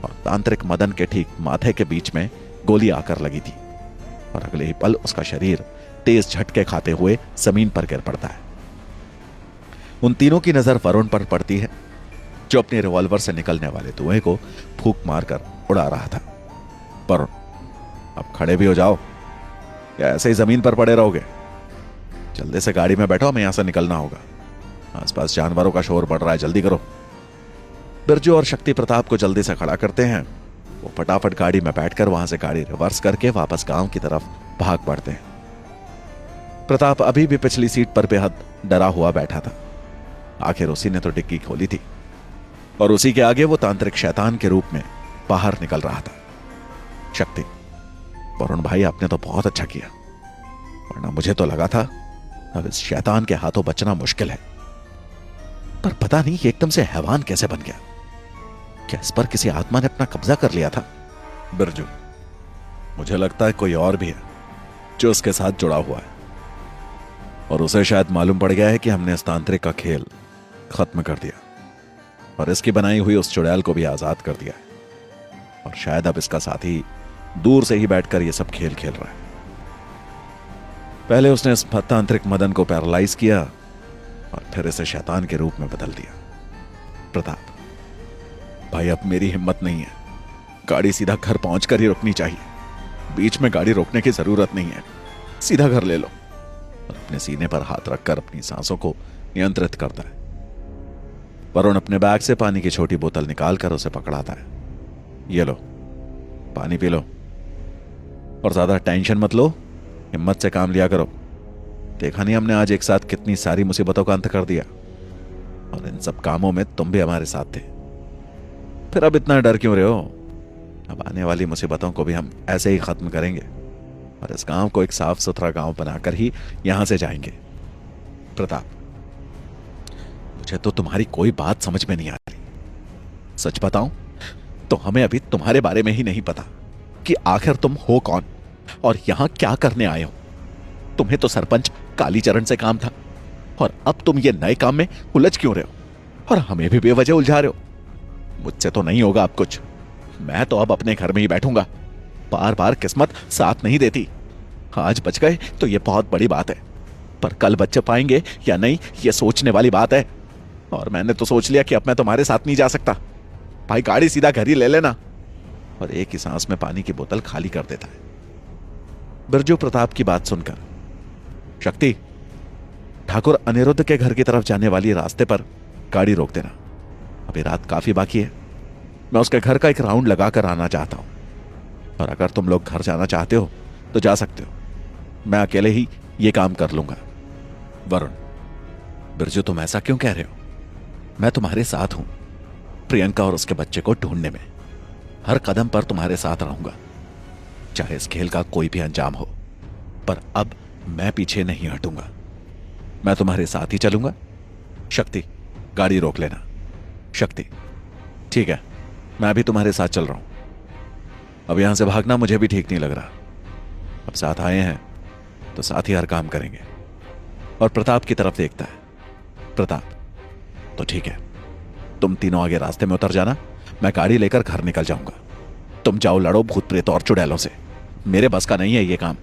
और तांत्रिक मदन के ठीक माथे के बीच में गोली आकर लगी थी और अगले ही पल उसका शरीर तेज झटके खाते हुए जमीन पर गिर पड़ता है। उन तीनों की नजर वरुण पर पड़ती है, जो अपने रिवॉल्वर से निकलने वाले धुएं को फूंक मारकर उड़ा रहा था। वरुण, अब खड़े भी हो जाओ या ऐसे ही जमीन पर पड़े रहोगे? जल्दी से गाड़ी में बैठो, हमें यहां से निकलना होगा। आसपास जानवरों का शोर बढ़ रहा है, जल्दी करो। बिरजू और शक्ति प्रताप को जल्दी से खड़ा करते हैं। वो फटाफट गाड़ी में बैठकर वहां से गाड़ी रिवर्स करके वापस गांव की तरफ भाग पड़ते हैं। प्रताप अभी भी पिछली सीट पर बेहद डरा हुआ बैठा था। आखिर उसी ने तो डिग्गी खोली थी और उसी के आगे वो तांत्रिक शैतान के रूप में बाहर निकल रहा था। शक्ति, वरुण भाई आपने तो बहुत अच्छा किया, वरना मुझे तो लगा था अब इस शैतान के हाथों बचना मुश्किल है। पर पता नहीं ये एकदम से हैवान कैसे बन गया? क्या इस पर किसी आत्मा ने अपना कब्जा कर लिया था? बिरजू, मुझे लगता है कोई और भी है जो उसके साथ जुड़ा हुआ है और उसे शायद मालूम पड़ गया है कि हमने इस तांत्रिक का खेल खत्म कर दिया और इसकी बनाई हुई उस चुड़ैल को भी आजाद कर दिया है और शायद अब इसका साथी दूर से ही बैठकर यह सब खेल खेल रहा है। पहले उसने इस तांत्रिक मदन को पैरालाइज किया और फिर इसे शैतान के रूप में बदल दिया। प्रताप भाई, अब मेरी हिम्मत नहीं है। गाड़ी सीधा घर पहुंचकर ही रुकनी चाहिए। बीच में गाड़ी रोकने की जरूरत नहीं है, सीधा घर ले लो। और अपने सीने पर हाथ रखकर अपनी सांसों को नियंत्रित करता है। वरुण अपने बैग से पानी की छोटी बोतल निकालकर उसे पकड़ाता है। ये लो, पानी पी लो और ज्यादा टेंशन मत लो, हिम्मत से काम लिया करो। देखा नहीं हमने आज एक साथ कितनी सारी मुसीबतों का अंत कर दिया और इन सब कामों में तुम भी हमारे साथ थे। फिर अब इतना डर क्यों रहे हो? अब आने वाली मुसीबतों को भी हम ऐसे ही खत्म करेंगे और इस गांव को एक साफ सुथरा गांव बनाकर ही यहां से जाएंगे। प्रताप, मुझे तो तुम्हारी कोई बात समझ में नहीं आ रही। सच बताऊं तो हमें अभी तुम्हारे बारे में ही नहीं पता कि आखिर तुम हो कौन और यहां क्या करने आए हो। तुम्हें तो सरपंच कालीचरण से काम था और अब तुम ये नए काम में उलझ क्यों रहे हो और हमें भी बेवजह उलझा रहे हो? मुझसे तो नहीं होगा अब कुछ। मैं तो अब अपने घर में ही बैठूंगा। बार बार किस्मत साथ नहीं देती। आज बच गए तो ये बहुत बड़ी बात है। पर कल बच्चे पाएंगे या नहीं, ये सोचने वाली बात है। और मैंने तो सोच लिया कि अब मैं तुम्हारे साथ नहीं जा सकता। भाई गाड़ी सीधा घर ही ले लेना। और एक ही सांस में पानी की बोतल खाली कर देता है। बिरजू प्रताप की बात सुनकर शक्ति, ठाकुर अनिरुद्ध के घर की तरफ जाने वाली रास्ते पर गाड़ी रोक देना। अभी रात काफी बाकी है। मैं उसके घर का एक राउंड लगाकर आना चाहता हूं। और अगर तुम लोग घर जाना चाहते हो तो जा सकते हो, मैं अकेले ही ये काम कर लूंगा। वरुण, बिरजू तुम ऐसा क्यों कह रहे हो? मैं तुम्हारे साथ हूं, प्रियंका और उसके बच्चे को ढूंढने में। हर कदम पर तुम्हारे साथ रहूंगा, चाहे इस खेल का कोई भी अंजाम हो। पर अब मैं पीछे नहीं हटूंगा, मैं तुम्हारे साथ ही चलूंगा। शक्ति, गाड़ी रोक लेना। शक्ति, ठीक है, मैं भी तुम्हारे साथ चल रहा हूं। अब यहां से भागना मुझे भी ठीक नहीं लग रहा। अब साथ आए हैं तो साथ ही हर काम करेंगे। और प्रताप की तरफ देखता है। प्रताप, तो ठीक है, तुम तीनों आगे रास्ते में उतर जाना, मैं गाड़ी लेकर घर निकल जाऊंगा। तुम जाओ लड़ो भूत प्रेत और चुड़ैलों से, मेरे बस का नहीं है ये काम।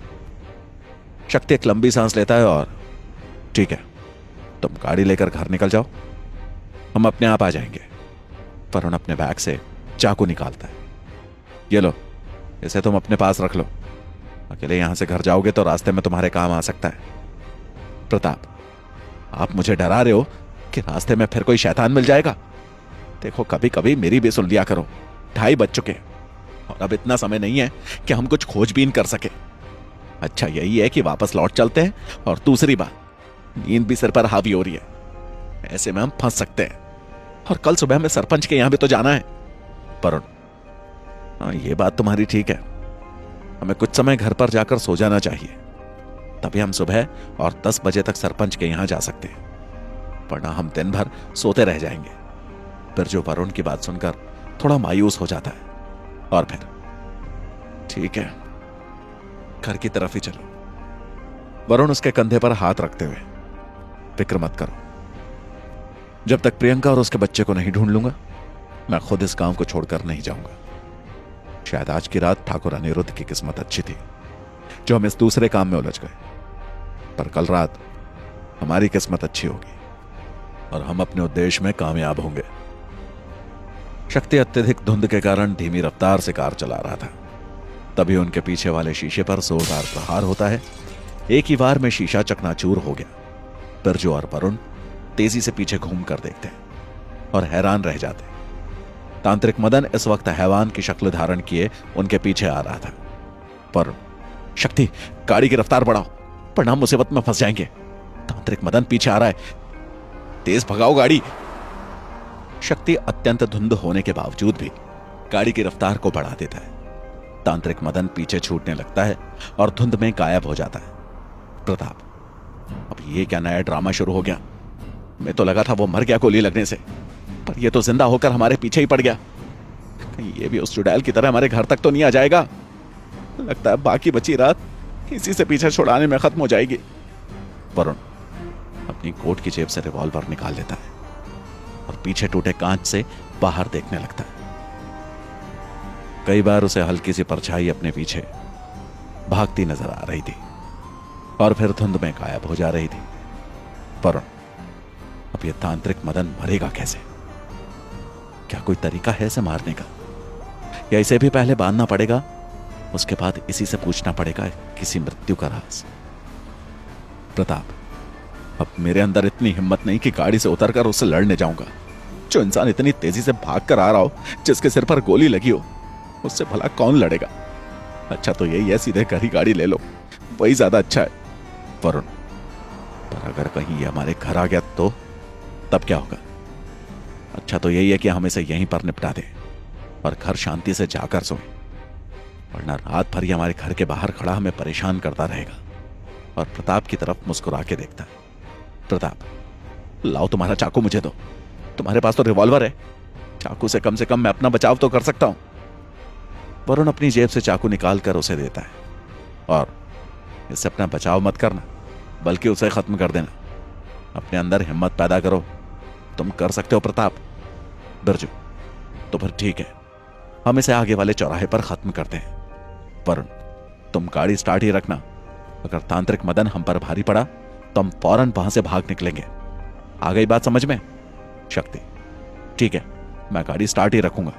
शक्ति एक लंबी सांस लेता है और ठीक है, तुम गाड़ी लेकर घर निकल जाओ, हम अपने आप आ जाएंगे। वरुण अपने बैग से चाकू निकालता है। ये लो, इसे तुम अपने पास रख लो। अकेले यहां से घर जाओगे तो रास्ते में तुम्हारे काम आ सकता है। प्रताप, आप मुझे डरा रहे हो कि रास्ते में फिर कोई शैतान मिल जाएगा? देखो, कभी कभी मेरी भी सुन लिया करो। 2:30 बज चुके और अब इतना समय नहीं है कि हम कुछ खोजबीन कर सके। अच्छा यही है कि वापस लौट चलते हैं। और दूसरी बात, नींद भी सिर पर हावी हो रही है, ऐसे में हम फंस सकते हैं। और कल सुबह में सरपंच के यहां भी तो जाना है। वरुण, हाँ ये बात तुम्हारी ठीक है, हमें कुछ समय घर पर जाकर सो जाना चाहिए, तभी हम सुबह और 10 बजे तक सरपंच के यहां जा सकते हैं, वरना हम दिन भर सोते रह जाएंगे। फिर जो वरुण की बात सुनकर थोड़ा मायूस हो जाता है और फिर ठीक है, घर की तरफ ही चलो। वरुण उसके कंधे पर हाथ रखते हुए, फिक्र मत करो, जब तक प्रियंका और उसके बच्चे को नहीं ढूंढ लूंगा मैं खुद इस गांव को छोड़कर नहीं जाऊंगा। शायद आज की रात ठाकुर अनिरुद्ध की किस्मत अच्छी थी जो हम इस दूसरे काम में उलझ गए, पर कल रात हमारी किस्मत अच्छी होगी और हम अपने उद्देश्य में कामयाब होंगे। शक्ति अत्यधिक धुंध के कारण धीमी रफ्तार से कार चला रहा था। तभी उनके पीछे वाले शीशे पर जोरदार प्रहार होता है। एक ही बार में शीशा चकनाचूर हो गया। बिरजू और वरुण तेजी से पीछे घूम कर देखते हैं और हैरान रह जाते हैं। तांत्रिक मदन इस वक्त हैवान की शक्ल धारण किए उनके पीछे आ रहा था। पर शक्ति, गाड़ी की रफ्तार बढ़ाओ, वरना हम मुसीबत में फंस जाएंगे। तांत्रिक मदन पीछे आ रहा है, तेज भगाओ गाड़ी। शक्ति अत्यंत धुंध होने के बावजूद भी गाड़ी की रफ्तार को बढ़ा देता है। तांत्रिक मदन पीछे छूटने लगता है और धुंध में गायब हो जाता है। प्रताप, अब ये क्या नया ड्रामा शुरू हो गया? मैं तो लगा था वो मर गया गोली लगने से, पर ये तो जिंदा होकर हमारे पीछे ही पड़ गया। कहीं ये भी उस चुड़ैल की तरह हमारे घर तक तो नहीं आ जाएगा? लगता है बाकी बची रात इसी से पीछे छुड़ाने में खत्म हो जाएगी। वरुण अपनी कोट की जेब से रिवॉल्वर निकाल लेता है और पीछे टूटे कांच से बाहर देखने लगता है। कई बार उसे हल्की सी परछाई अपने पीछे भागती नजर आ रही थी और फिर धुंध में गायब हो जा रही थी। वरुण, अब यह तांत्रिक मदन मरेगा कैसे? क्या कोई तरीका है इसे मारने का, या इसे भी पहले बांधना पड़ेगा, उसके बाद इसी से पूछना पड़ेगा किसी मृत्यु का राज? प्रताप, अब मेरे अंदर इतनी हिम्मत नहीं कि गाड़ी से उतरकर उससे लड़ने जाऊंगा। जो इंसान इतनी तेजी से भाग कर आ रहा हो, जिसके सिर पर गोली लगी हो, उससे भला कौन लड़ेगा? अच्छा तो यही है, सीधे घर ही गाड़ी ले लो, वही ज्यादा अच्छा है। वरुण, पर अगर कहीं ये हमारे घर आ गया तो तब क्या होगा? अच्छा तो यही है कि हम इसे यहीं पर निपटा दें और घर शांति से जाकर सोएं, वरना रात भर ही हमारे घर के बाहर खड़ा हमें परेशान करता रहेगा। और प्रताप की तरफ मुस्कुरा के देखता है। प्रताप, लाओ तुम्हारा चाकू मुझे दो, तुम्हारे पास तो रिवॉल्वर है, चाकू से कम मैं अपना बचाव तो कर सकता हूं। वरुण अपनी जेब से चाकू निकालकर उसे देता है और इससे अपना बचाव मत करना, बल्कि उसे खत्म कर देना। अपने अंदर हिम्मत पैदा करो, तुम कर सकते हो प्रताप। बिरजू, तो फिर ठीक है, हम इसे आगे वाले चौराहे पर खत्म करते हैं। वरुण, तुम गाड़ी स्टार्ट ही रखना, अगर तांत्रिक मदन हम पर भारी पड़ा तो हम फौरन वहां से भाग निकलेंगे। आ गई बात समझ में? शक्ति, ठीक है, मैं गाड़ी स्टार्ट ही रखूंगा।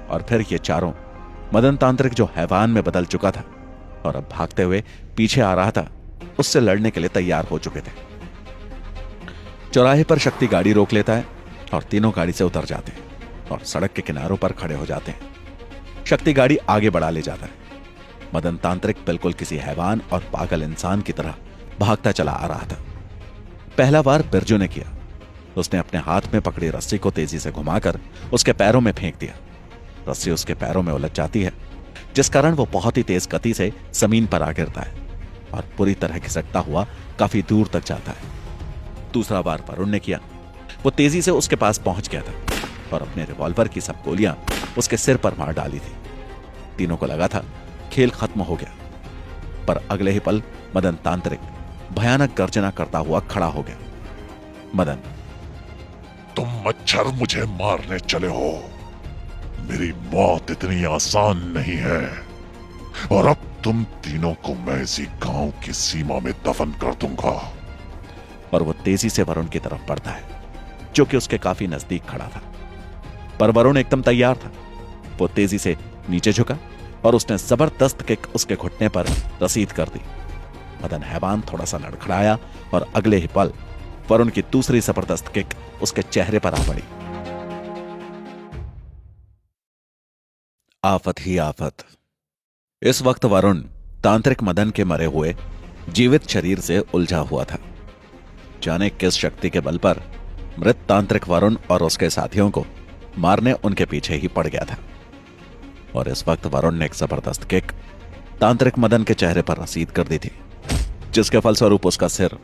और फिर ये चारों, मदन तांत्रिक जो हैवान में बदल चुका था और अब भागते हुए पीछे आ रहा था, उससे लड़ने के लिए तैयार हो चुके थे। चौराहे पर शक्ति गाड़ी रोक लेता है और तीनों गाड़ी से उतर जाते हैं और सड़क के किनारों पर खड़े हो जाते हैं। शक्ति गाड़ी आगे बढ़ा ले जाता है। मदन तांत्रिक बिल्कुल किसी हैवान और पागल इंसान की तरह भागता चला आ रहा था। पहला वार बिरजू ने किया। उसने अपने हाथ में पकड़ी रस्सी को तेजी से घुमाकर उसके पैरों में फेंक दिया। रस्सी उसके पैरों में उलझ जाती है, जिस कारण वो बहुत ही तेज गति से जमीन पर आ गिरता है और पूरी तरह खिसकता हुआ काफी दूर तक जाता है। दूसरा वार वरुण ने किया। वो तेजी से उसके पास पहुंच गया था और अपने रिवॉल्वर की सब गोलियां उसके सिर पर मार डाली थी। तीनों को लगा था खेल खत्म हो गया, पर अगले ही पल मदन तांत्रिक भयानक गर्जना करता हुआ खड़ा हो गया। मदन, तुम मच्छर मुझे मारने चले हो। मेरी मौत इतनी आसान नहीं है और अब तुम तीनों को मैं इसी गांव की सीमा में दफन कर दूंगा। और वो तेजी से वरुण की तरफ बढ़ता है, जो कि उसके काफी नजदीक खड़ा था। पर वरुण एकदम तैयार था। वो तेजी से नीचे झुका और उसने जबरदस्त किक उसके घुटने पर रसीद कर दी। मदन हैवान थोड़ा सा लड़खड़ाया और अगले ही पल वरुण की दूसरी जबरदस्त किक उसके चेहरे पर आ पड़ी। आफत ही आफत। इस वक्त वरुण तांत्रिक मदन के मरे हुए जीवित शरीर से उलझा हुआ था। जाने किस शक्ति के बल पर मृत तांत्रिक वरुण और उसके साथियों को मारने उनके पीछे ही पड़ गया था। और इस वक्त वरुण ने एक जबरदस्त किक तांत्रिक मदन के चेहरे पर रसीद कर दी थी, जिसके फलस्वरूप उसका सिर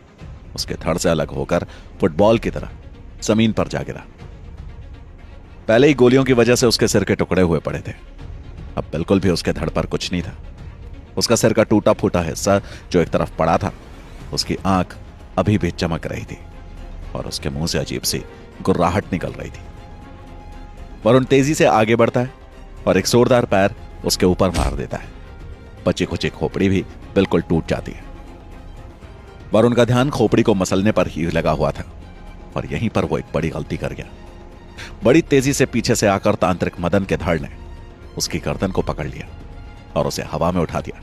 उसके धड़ से अलग होकर फुटबॉल की तरह जमीन पर जा गिरा। पहले ही गोलियों की वजह से उसके सिर के टुकड़े हुए पड़े थे। अब बिल्कुल भी उसके धड़ पर कुछ नहीं था। उसका सिर का टूटा फूटा हिस्सा जो एक तरफ पड़ा था, उसकी आंख अभी भी चमक रही थी और उसके मुंह से अजीब सी गुर्राहट निकल रही थी। वरुण तेजी से आगे बढ़ता है और एक जोरदार पैर उसके ऊपर मार देता है। बची खुची खोपड़ी भी बिल्कुल टूट जाती है। वरुण का ध्यान खोपड़ी को मसलने पर ही लगा हुआ था और यहीं पर वो एक बड़ी गलती कर गया। बड़ी तेजी से पीछे से आकर तांत्रिक मदन के धड़ ने उसकी गर्दन को पकड़ लिया और उसे हवा में उठा दिया।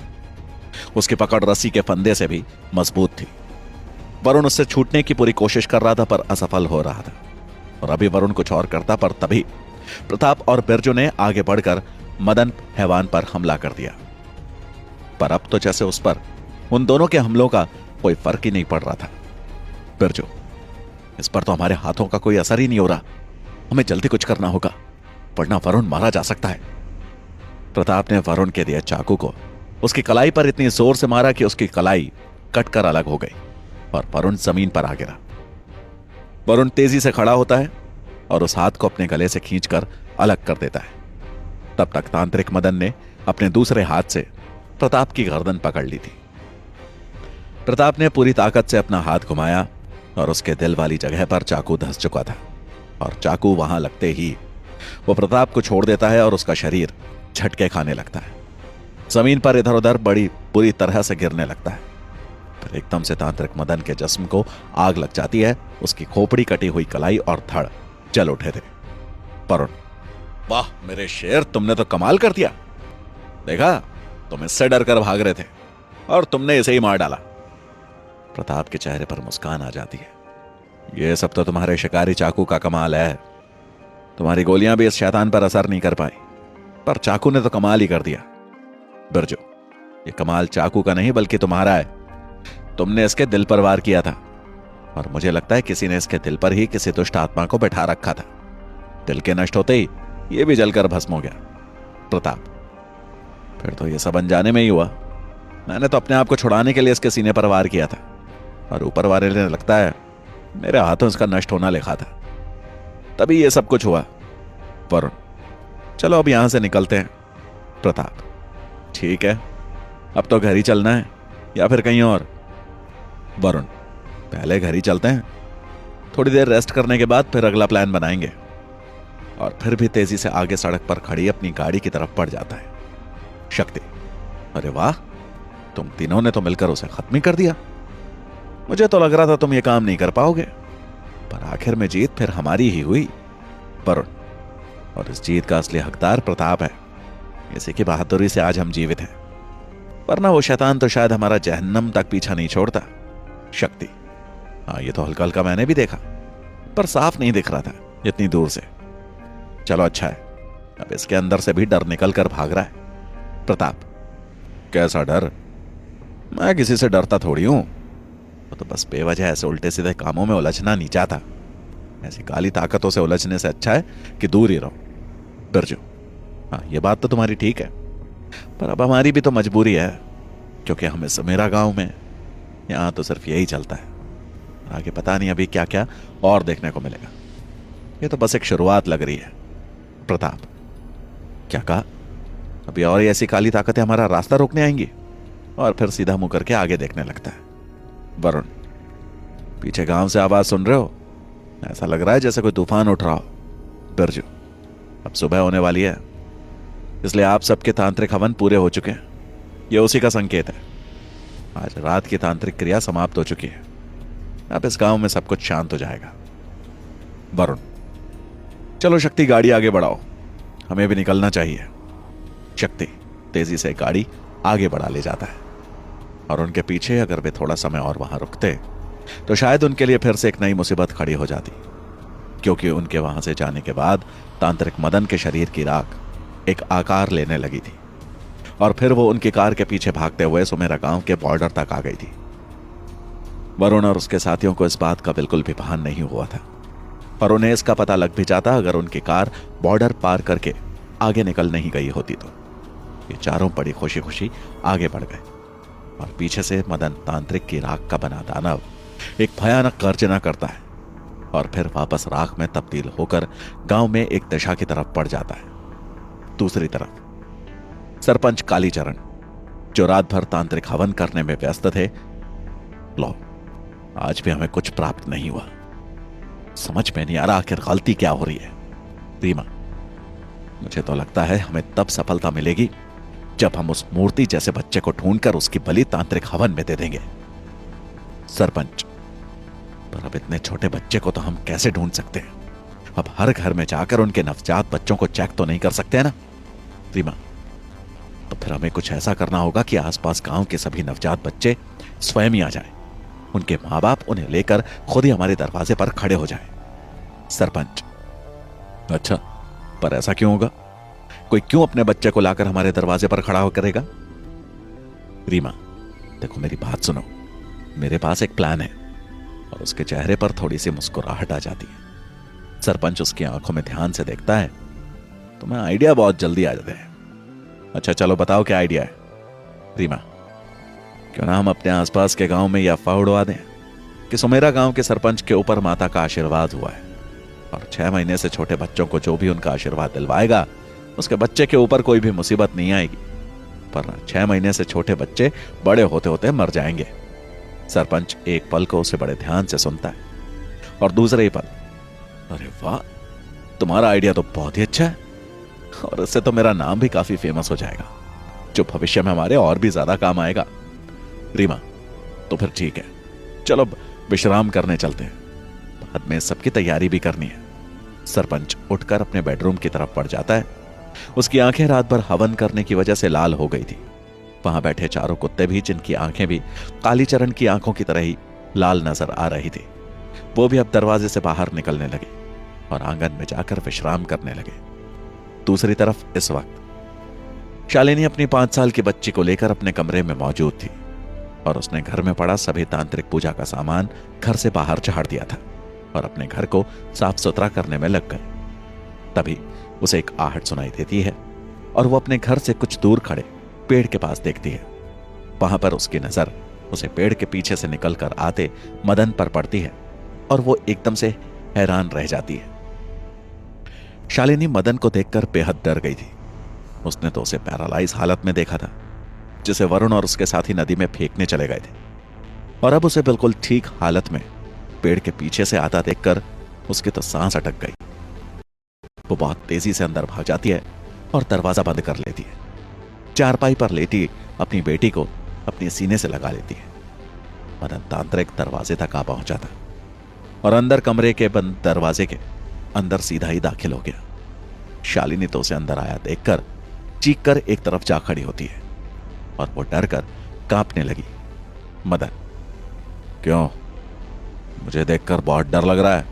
उसकी पकड़ रस्सी के फंदे से भी मजबूत थी। वरुण उससे छूटने की पूरी कोशिश कर रहा था, पर असफल हो रहा था। और अभी वरुण कुछ और करता, पर तभी प्रताप और बिरजू ने आगे बढ़कर मदन हैवान पर हमला कर दिया। पर अब तो जैसे उस पर उन दोनों के हमलों का कोई फर्क ही नहीं पड़ रहा था। बिरजू, इस पर तो हमारे हाथों का कोई असर ही नहीं हो रहा। हमें जल्दी कुछ करना होगा, वरना वरुण मारा जा सकता है। प्रताप ने वरुण के दिए चाकू को उसकी कलाई पर इतनी जोर से मारा कि उसकी कलाई कटकर अलग हो गई और वरुण जमीन पर आ गिरा। वरुण तेजी से खड़ा होता है और उस हाथ को अपने गले से खींचकर अलग कर देता है। तब तक तांत्रिक मदन ने अपने दूसरे हाथ से प्रताप की गर्दन पकड़ ली थी। प्रताप ने पूरी ताकत से अपना हाथ घुमाया और उसके दिल वाली जगह पर चाकू धंस चुका था और चाकू वहां लगते ही वो प्रताप को छोड़ देता है और उसका शरीर झटके खाने लगता है। जमीन पर इधर उधर बड़ी बुरी तरह से गिरने लगता है। फिर एकदम से तांत्रिक मदन के जिस्म को आग लग जाती है। उसकी खोपड़ी, कटी हुई कलाई और धड़ जल उठे थे। वरुण, वाह मेरे शेर, तुमने तो कमाल कर दिया। देखा, तुम इससे डर कर भाग रहे थे और तुमने इसे ही मार डाला। प्रताप के चेहरे पर मुस्कान आ जाती है। यह सब तो तुम्हारे शिकारी चाकू का कमाल है। तुम्हारी गोलियां भी इस शैतान पर असर नहीं कर पाई, पर चाकू ने तो कमाल ही कर दिया। बिरजू, ये कमाल चाकू का नहीं बल्कि तुम्हारा है। तुमने इसके दिल पर वार किया था और मुझे लगता है किसी ने इसके दिल पर ही किसी दुष्ट आत्मा को बैठा रखा था। दिल के नष्ट होते ही ये भी जलकर भस्म हो गया। प्रताप, फिर तो ये सब अनजाने में ही हुआ। मैंने तो अपने आप को छुड़ाने के लिए इसके सीने पर वार किया था और ऊपर वाले ने लगता है मेरे हाथों इसका नष्ट होना लिखा था, तभी ये सब कुछ हुआ। वरुण, चलो अब यहां से निकलते हैं। प्रताप, ठीक है, अब तो घर ही चलना है या फिर कहीं और? वरुण, पहले घर ही चलते हैं, थोड़ी देर रेस्ट करने के बाद फिर अगला प्लान बनाएंगे। और फिर भी तेजी से आगे सड़क पर खड़ी अपनी गाड़ी की तरफ बढ़ जाता है। शक्ति, अरे वाह, तुम तीनों ने तो मिलकर उसे खत्म ही कर दिया। मुझे तो लग रहा था तुम ये काम नहीं कर पाओगे, पर आखिर में जीत फिर हमारी ही हुई वरुण। और इस जीत का असली हकदार प्रताप है। इसी की बहादुरी से आज हम जीवित हैं, वरना वो शैतान तो शायद हमारा जहन्नम तक पीछा नहीं छोड़ता। शक्ति, हाँ ये तो हल्का हल्का मैंने भी देखा, पर साफ नहीं दिख रहा था इतनी दूर से। चलो अच्छा है, अब इसके अंदर से भी डर निकल कर भाग रहा है। प्रताप, कैसा डर? मैं किसी से डरता थोड़ी हूं, वो तो बस बेवजह ऐसे उल्टे सीधे कामों में उलझना नहीं चाहता। ऐसी काली ताकतों से उलझने से अच्छा है कि दूर ही रहो। बिरजू, हाँ ये बात तो तुम्हारी ठीक है, पर अब हमारी भी तो मजबूरी है, क्योंकि हम इस मेरा गांव में यहां तो सिर्फ यही चलता है। आगे पता नहीं अभी क्या क्या और देखने को मिलेगा। ये तो बस एक शुरुआत लग रही है। प्रताप, क्या कहा? अभी और ऐसी काली ताकतें हमारा रास्ता रोकने आएंगी? और फिर सीधा मुंह करके आगे देखने लगता है। वरुण, पीछे गांव से आवाज सुन रहे हो? ऐसा लग रहा है जैसे कोई तूफान उठ रहा हो। बिरजू, अब सुबह होने वाली है, इसलिए आप सबके तांत्रिक हवन पूरे हो चुके हैं। यह उसी का संकेत है। आज रात की तांत्रिक क्रिया समाप्त हो चुकी है। अब इस गांव में सब कुछ शांत हो जाएगा। वरुण, चलो शक्ति, गाड़ी आगे बढ़ाओ, हमें भी निकलना चाहिए। शक्ति तेजी से गाड़ी आगे बढ़ा ले जाता है, और उनके पीछे अगर वे थोड़ा समय और वहां रुकते तो शायद उनके लिए फिर से एक नई मुसीबत खड़ी हो जाती, क्योंकि उनके वहां से जाने के बाद तांत्रिक मदन के शरीर की राख एक आकार लेने लगी थी, और फिर वो उनकी कार के पीछे भागते हुए सुमेरा गांव के बॉर्डर तक आ गई थी। वरुण और उसके साथियों को इस बात का बिल्कुल भी भान नहीं हुआ था, पर उन्हें इसका पता लग भी जाता अगर उनकी कार बॉर्डर पार करके आगे निकल नहीं गई होती तो। ये चारों बड़ी खुशी खुशी आगे बढ़ गए, और पीछे से मदन तांत्रिक की राख का बना दानव एक भयानक गर्जना करता है, और फिर वापस राख में तब्दील होकर गांव में एक दिशा की तरफ बढ़ जाता है। दूसरी तरफ सरपंच कालीचरण, जो रात भर तांत्रिक हवन करने में व्यस्त थे, लो आज भी हमें कुछ प्राप्त नहीं हुआ। समझ में नहीं आ रहा आखिर गलती क्या हो रही है। रीमा, मुझे तो लगता है हमें तब सफलता मिलेगी जब हम उस मूर्ति जैसे बच्चे को ढूंढकर उसकी बलि तांत्रिक हवन में दे देंगे। सरपंच, पर अब इतने छोटे बच्चे को तो हम कैसे ढूंढ सकते हैं? अब हर घर में जाकर उनके नवजात बच्चों को चेक तो नहीं कर सकते हैं ना? रीमा, तो फिर हमें कुछ ऐसा करना होगा कि आसपास गांव के सभी नवजात बच्चे स्वयं ही आ जाएं। उनके मां बाप उन्हें लेकर खुद ही हमारे दरवाजे पर खड़े हो जाएं। सरपंच, अच्छा, पर ऐसा क्यों होगा? कोई क्यों अपने बच्चे को लाकर हमारे दरवाजे पर खड़ा हो करेगा? रीमा, देखो मेरी बात सुनो, मेरे पास एक प्लान है। और उसके चेहरे पर थोड़ी सी मुस्कुराहट आ जाती है। सरपंच उसकी आंखों में ध्यान से देखता है, तुम्हें आइडिया बहुत जल्दी आ जाता है। अच्छा चलो बताओ क्या आइडिया है? रीमा, क्यों ना हम अपने आसपास के गांव में यह अफवाह उड़वा दें कि सुमेरा गांव के सरपंच के ऊपर माता का आशीर्वाद हुआ है, और 6 महीने से छोटे बच्चों को जो भी उनका आशीर्वाद दिलवाएगा उसके बच्चे के ऊपर कोई भी मुसीबत नहीं आएगी, पर 6 महीने से छोटे बच्चे बड़े होते होते मर जाएंगे। सरपंच एक पल को उसे बड़े ध्यान से सुनता है, और दूसरे ही पल, अरे वाह, तुम्हारा आइडिया तो बहुत ही अच्छा है, और इससे तो मेरा नाम भी काफी फेमस हो जाएगा, जो भविष्य में हमारे और भी ज्यादा काम आएगा। रीमा, तो फिर ठीक है, चलो विश्राम करने चलते हैं, बाद में सबकी तैयारी भी करनी है। सरपंच उठकर अपने बेडरूम की तरफ बढ़ जाता है। उसकी आंखें रात भर हवन करने की वजह से लाल हो गई थी। वहां बैठे चारों कुत्ते भी, जिनकी आंखें भी कालीचरण की आंखों की तरह ही लाल नजर आ रही थी, वो भी अब दरवाजे से बाहर निकलने लगे और आंगन में जाकर विश्राम करने लगे। दूसरी तरफ इस वक्त शालिनी अपनी 5 साल की बच्ची को लेकर अपने कमरे में मौजूद थी, और उसने घर में पड़ा सभी तांत्रिक पूजा का सामान घर से बाहर झाड़ दिया था और अपने घर को साफ सुथरा करने में लग गई। तभी उसे एक आहट सुनाई देती है, और वो अपने घर से कुछ दूर खड़े पेड़ के पास देखती है। वहां पर उसकी नजर उसे पेड़ के पीछे से निकलकर आते मदन पर पड़ती है, और वो एकदम से हैरान रह जाती है। शालिनी मदन को देखकर बेहद डर गई थी। उसने तो उसे पैरालाइज हालत में देखा था, जिसे वरुण और उसके साथी नदी में फेंकने चले गए थे, और अब उसे बिल्कुल ठीक हालत में पेड़ के पीछे से आता देखकर उसकी तो सांस अटक गई। वो बहुत तेजी से अंदर भाग जाती है और दरवाजा बंद कर लेती है। चारपाई पर लेटी अपनी बेटी को अपने सीने से लगा लेती है। मदन तांत्रिक दरवाजे तक आ पहुंचा था और अंदर कमरे के बंद दरवाजे के अंदर सीधा ही दाखिल हो गया। शालिनी तो उसे अंदर आया देखकर चीख कर एक तरफ जा खड़ी होती है और वो डर कर कांपने लगी। मदन, क्यों? मुझे देखकर बहुत डर लग रहा है।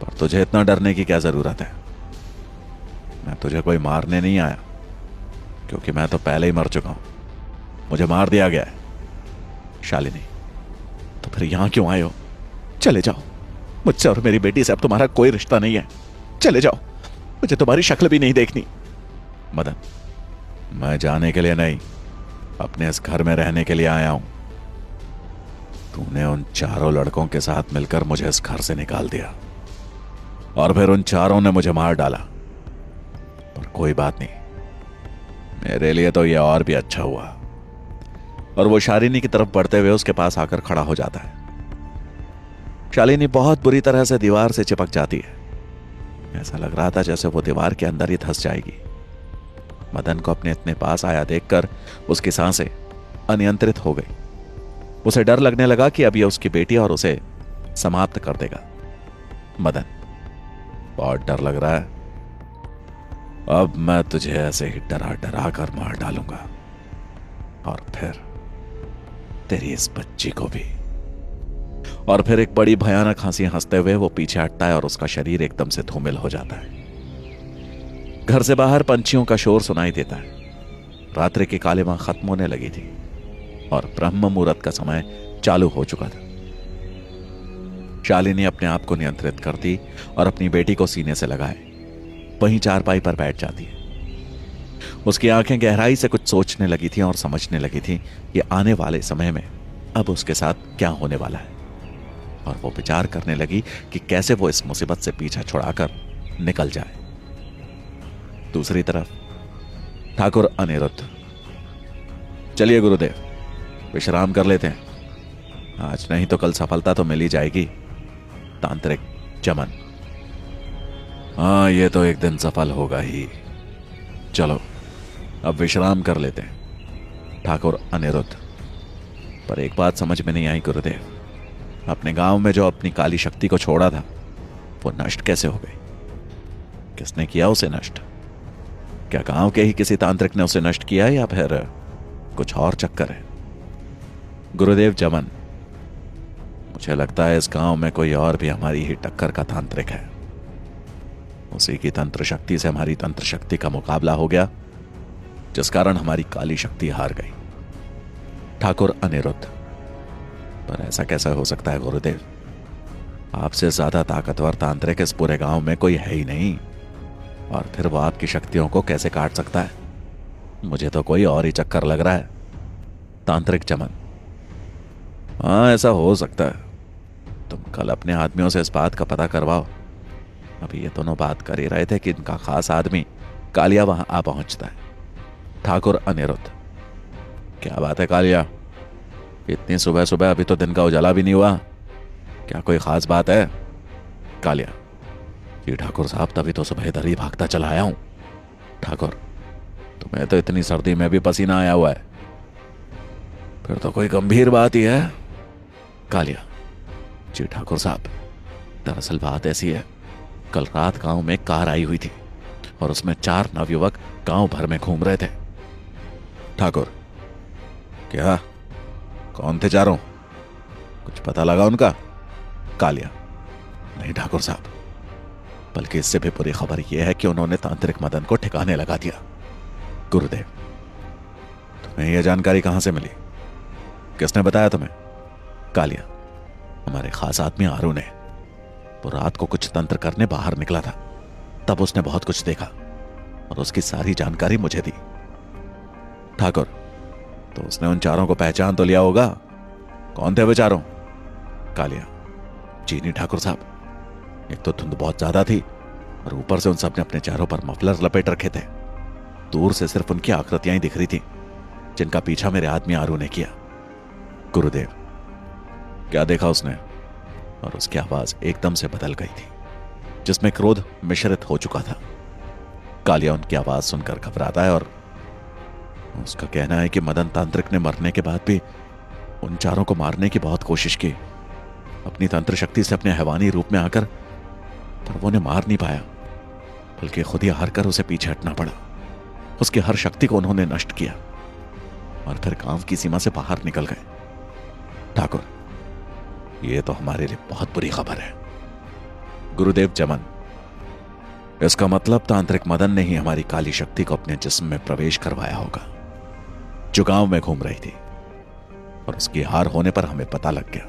पर तुझे इतना डरने की क्या जरूरत है? मैं तुझे कोई मारने नहीं आया, क्योंकि मैं तो पहले ही मर चुका हूं। मुझे मार दिया गया है। शालिनी, तो फिर यहां क्यों आए हो? चले जाओ। मुझसे और मेरी बेटी से अब तुम्हारा कोई रिश्ता नहीं है। चले जाओ, मुझे तुम्हारी शक्ल भी नहीं देखनी। मदन, मैं जाने के लिए नहीं, अपने इस घर में रहने के लिए आया हूं। तूने उन चारों लड़कों के साथ मिलकर मुझे इस घर से निकाल दिया और फिर उन चारों ने मुझे मार डाला। पर कोई बात नहीं, मेरे लिए तो यह और भी अच्छा हुआ। और वो शालिनी की तरफ बढ़ते हुए उसके पास आकर खड़ा हो जाता है। शालिनी बहुत बुरी तरह से दीवार से चिपक जाती है। ऐसा लग रहा था जैसे वो दीवार के अंदर ही धंस जाएगी। मदन को अपने इतने पास आया देखकर उसकी सांसें अनियंत्रित हो गई। उसे डर लगने लगा कि अब यह उसकी बेटी और उसे समाप्त कर देगा। मदन, बहुत डर लग रहा है। अब मैं तुझे ऐसे ही डरा डरा कर मार डालूंगा और फिर तेरी इस बच्ची को भी। और फिर एक बड़ी भयानक हंसी हंसते हुए वो पीछे हटता है और उसका शरीर एकदम से धूमिल हो जाता है। घर से बाहर पंछियों का शोर सुनाई देता है। रात्रि की कालिमा खत्म होने लगी थी और ब्रह्म मुहूर्त का समय चालू हो चुका था। शालिनी अपने आप को नियंत्रित करती और अपनी बेटी को सीने से लगाए वहीं चारपाई पर बैठ जाती है। उसकी आंखें गहराई से कुछ सोचने लगी थी और समझने लगी थी कि आने वाले समय में अब उसके साथ क्या होने वाला है। और वो विचार करने लगी कि कैसे वो इस मुसीबत से पीछा छुड़ाकर निकल जाए। दूसरी तरफ ठाकुर अनिरुद्ध, चलिए गुरुदेव, विश्राम कर लेते हैं। आज नहीं तो कल सफलता तो मिल ही जाएगी। तांत्रिक चमन, हाँ, ये तो एक दिन सफल होगा ही। चलो अब विश्राम कर लेते हैं। ठाकुर अनिरुद्ध, पर एक बात समझ में नहीं आई गुरुदेव, अपने गांव में जो अपनी काली शक्ति को छोड़ा था वो नष्ट कैसे हो गई? किसने किया उसे नष्ट? क्या गांव के ही किसी तांत्रिक ने उसे नष्ट किया या फिर कुछ और चक्कर है? गुरुदेव जमन, मुझे लगता है इस गांव में कोई और भी हमारी ही टक्कर का तांत्रिक है। उसी की तंत्र शक्ति से हमारी तंत्र शक्ति का मुकाबला हो गया, जिस कारण हमारी काली शक्ति हार गई। ठाकुर अनिरुद्ध, पर ऐसा कैसा हो सकता है गुरुदेव? आपसे ज्यादा ताकतवर तांत्रिक इस पूरे गांव में कोई है ही नहीं, और फिर वो आपकी शक्तियों को कैसे काट सकता है? मुझे तो कोई और ही चक्कर लग रहा है। तांत्रिक चमन, हाँ, ऐसा हो सकता है। तुम कल अपने आदमियों से इस बात का पता करवाओ। अभी ये दोनों बात कर ही रहे थे कि इनका खास आदमी कालिया वहां आ पहुंचता है। ठाकुर अनिरुद्ध, क्या बात है कालिया? इतनी सुबह सुबह, अभी तो दिन का उजाला भी नहीं हुआ। क्या कोई खास बात है? कालिया, जी ठाकुर साहब, तभी तो सुबह इधर ही भागता चला आया हूं। ठाकुर, तुम्हें तो इतनी सर्दी में भी पसीना आया हुआ है, फिर तो कोई गंभीर बात ही है। कालिया, जी ठाकुर साहब, दरअसल बात ऐसी है, कल रात गांव में कार आई हुई थी और उसमें 4 नवयुवक गांव भर में घूम रहे थे। ठाकुर, क्या? कौन थे चारों? कुछ पता लगा उनका? कालिया, नहीं ठाकुर साहब, बल्कि इससे भी बुरी खबर यह है कि उन्होंने तांत्रिक मदन को ठिकाने लगा दिया। गुरुदेव, तुम्हें यह जानकारी कहां से मिली? किसने बताया तुम्हें? कालिया, हमारे खास आदमी आरू ने। वो रात को कुछ तंत्र करने बाहर निकला था, तब उसने बहुत कुछ देखा और उसकी सारी जानकारी मुझे दी। ठाकुर, तो उसने उन चारों को पहचान तो लिया होगा? कौन थे वे चारों? कालिया, जी नहीं ठाकुर साहब, एक तो धुंध बहुत ज्यादा थी और ऊपर से उन सब ने अपने चारों पर मफलर लपेट रखे थे। दूर से सिर्फ उनकी आकृतियां ही दिख रही थी, जिनका पीछा मेरे आदमी आरू ने किया। गुरुदेव, क्या देखा उसने? और उसकी आवाज एकदम से बदल गई थी, जिसमें क्रोध मिश्रित हो चुका था। कालिया उनकी आवाज सुनकर घबराता है और उसका कहना है कि मदन तांत्रिक ने मरने के बाद भी उन चारों को मारने की बहुत कोशिश की, अपनी तंत्र शक्ति से अपने हैवानी रूप में आकर, पर वो ने मार नहीं पाया, बल्कि खुद ही हार कर उसे पीछे हटना पड़ा। उसकी हर शक्ति को उन्होंने नष्ट किया और फिर गांव की सीमा से बाहर निकल गए। ठाकुर, यह तो हमारे लिए बहुत बुरी खबर है। गुरुदेव चमन, इसका मतलब तांत्रिक मदन ने ही हमारी काली शक्ति को अपने जिस्म में प्रवेश करवाया होगा, जो गांव में घूम रही थी, और उसकी हार होने पर हमें पता लग गया।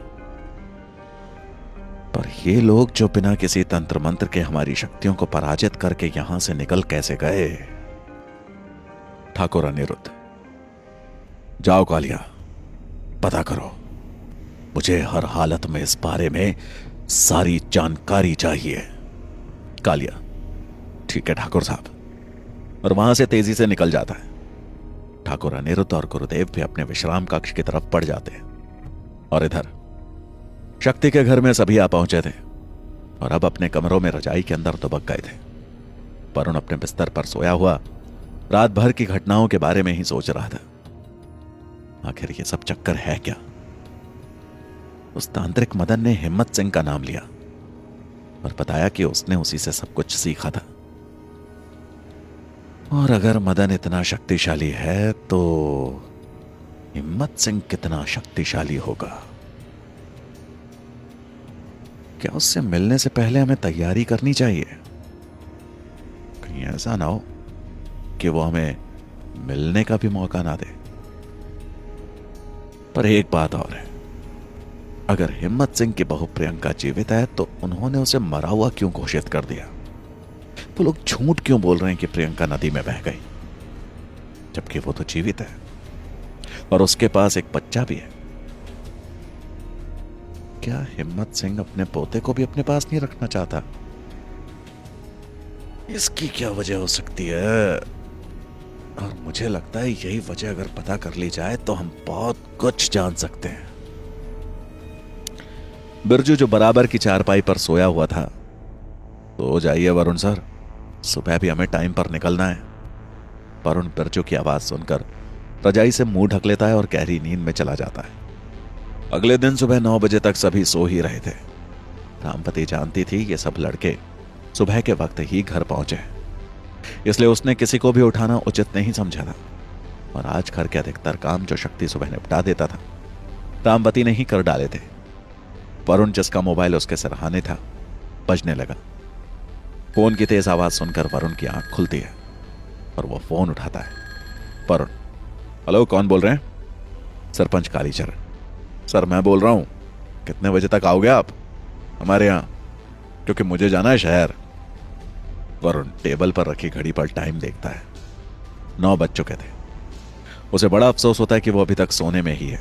पर ये लोग जो बिना किसी तंत्र मंत्र के हमारी शक्तियों को पराजित करके यहां से निकल कैसे गए? ठाकुर अनिरुद्ध, जाओ कालिया, पता करो। मुझे हर हालत में इस बारे में सारी जानकारी चाहिए। कालिया, ठीक है ठाकुर साहब, और वहां से तेजी से निकल जाता है। ठाकुर अनिरुद्ध और गुरुदेव भी अपने विश्राम कक्ष की तरफ बढ़ जाते हैं, और इधर शक्ति के घर में सभी आ पहुंचे थे और अब अपने कमरों में रजाई के अंदर दुबक गए थे। वरुण अपने बिस्तर पर सोया हुआ रात भर की घटनाओं के बारे में ही सोच रहा था। आखिर ये सब चक्कर है क्या? उस तांत्रिक मदन ने हिम्मत सिंह का नाम लिया और बताया कि उसने उसी से सब कुछ सीखा था। और अगर मदन इतना शक्तिशाली है तो हिम्मत सिंह कितना शक्तिशाली होगा? क्या उससे मिलने से पहले हमें तैयारी करनी चाहिए? कहीं ऐसा ना हो कि वो हमें मिलने का भी मौका ना दे। पर एक बात और है, अगर हिम्मत सिंह की बहू प्रियंका जीवित है तो उन्होंने उसे मरा हुआ क्यों घोषित कर दिया? वो लोग झूठ क्यों बोल रहे हैं कि प्रियंका नदी में बह गई, जबकि वो तो जीवित है और उसके पास एक बच्चा भी है? क्या हिम्मत सिंह अपने पोते को भी अपने पास नहीं रखना चाहता? इसकी क्या वजह हो सकती है? और मुझे लगता है यही वजह अगर पता कर ली जाए तो हम बहुत कुछ जान सकते हैं। बिरजू जो बराबर की चारपाई पर सोया हुआ था, तो जाइए वरुण सर, सुबह भी हमें टाइम पर निकलना है। वरुण बिरजू की आवाज सुनकर रजाई से मुंह ढक लेता है और गहरी नींद में चला जाता है। अगले दिन सुबह 9 बजे तक सभी सो ही रहे थे। रामपति जानती थी ये सब लड़के सुबह के वक्त ही घर पहुंचे, इसलिए उसने किसी को भी उठाना उचित नहीं समझा था। और आज घर के अधिकतर काम जो शक्ति सुबह निपटा देता था, रामपति ने ही कर डाले थे। वरुण, जिसका मोबाइल उसके सिरहाने था, बजने लगा। फोन की तेज आवाज सुनकर वरुण की आंख खुलती है और वो फोन उठाता है। वरुण, हेलो, कौन बोल रहे हैं? सरपंच कालीचरण। सर, मैं बोल रहा हूं, कितने बजे तक आओगे आप हमारे यहां? क्योंकि मुझे जाना है शहर। वरुण टेबल पर रखी घड़ी पर टाइम देखता है। 9 बज चुके थे। उसे बड़ा अफसोस होता है कि वो अभी तक सोने में ही है।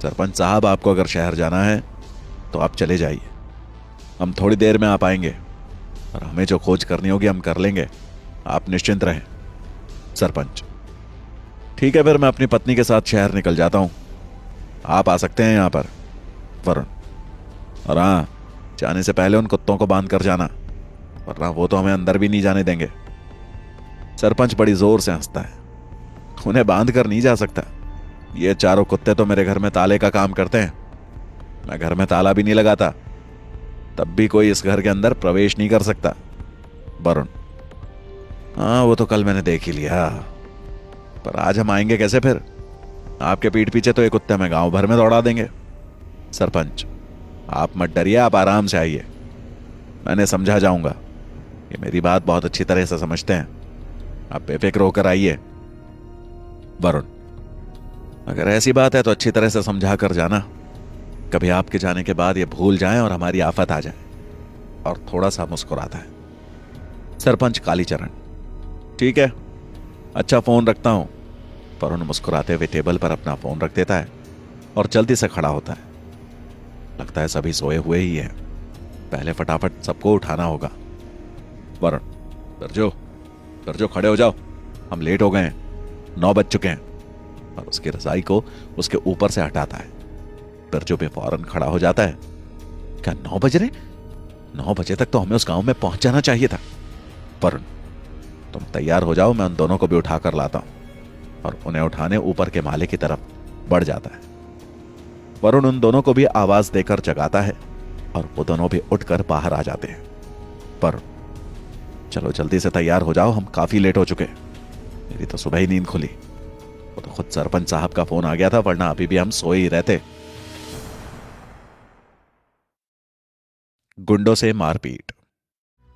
सरपंच साहब, आपको अगर शहर जाना है तो आप चले जाइए, हम थोड़ी देर में आ पाएंगे, और हमें जो खोज करनी होगी हम कर लेंगे, आप निश्चिंत रहें। सरपंच, ठीक है, फिर मैं अपनी पत्नी के साथ शहर निकल जाता हूं, आप आ सकते हैं यहां पर। वरुण, और हाँ, जाने से पहले उन कुत्तों को बांध कर जाना, वरना वो तो हमें अंदर भी नहीं जाने देंगे। सरपंच बड़ी जोर से हंसता है। उन्हें बांध कर नहीं जा सकता, ये चारों कुत्ते तो मेरे घर में ताले का काम करते हैं। मैं घर में ताला भी नहीं लगाता, तब भी कोई इस घर के अंदर प्रवेश नहीं कर सकता। वरुण, हाँ, वो तो कल मैंने देख ही लिया, पर आज हम आएंगे कैसे फिर? आपके पीठ पीछे तो ये कुत्ते हमें गांव भर में दौड़ा देंगे। सरपंच, आप मत डरिए, आप आराम से आइए, मैंने समझा जाऊंगा। ये मेरी बात बहुत अच्छी तरह से समझते हैं, आप बेफिक्र होकर आइए। वरुण, अगर ऐसी बात है तो अच्छी तरह से समझा कर जाना, कभी आपके जाने के बाद ये भूल जाएं और हमारी आफत आ जाए। और थोड़ा सा मुस्कुराता है। सरपंच कालीचरण, ठीक है, अच्छा, फोन रखता हूं। वरुण मुस्कुराते हुए टेबल पर अपना फोन रख देता है और जल्दी से खड़ा होता है। लगता है सभी सोए हुए ही हैं, पहले फटाफट सबको उठाना होगा। वरुण, बिरजू खड़े हो जाओ, हम लेट हो गए हैं, 9 बज चुके हैं। और उसकी रजाई को उसके ऊपर से हटाता है। बिरजू भी फौरन खड़ा हो जाता है। क्या 9 बज रहे? 9 बजे तक तो हमें उस गांव में पहुंच जाना चाहिए था। वरुण, तुम तैयार हो जाओ, मैं उन दोनों को भी उठा कर लाता हूं। और उन्हें उठाने ऊपर के माले की तरफ बढ़ जाता है। वरुण उन दोनों को भी आवाज देकर जगाता है और वो दोनों भी उठकर बाहर आ जाते हैं। पर चलो जल्दी से तैयार हो जाओ, हम काफी लेट हो चुके। मेरी तो सुबह ही नींद खुली। वो तो खुद सरपंच साहब का फोन आ गया था, वरना अभी भी हम सोए ही रहते। गुंडों से मारपीट।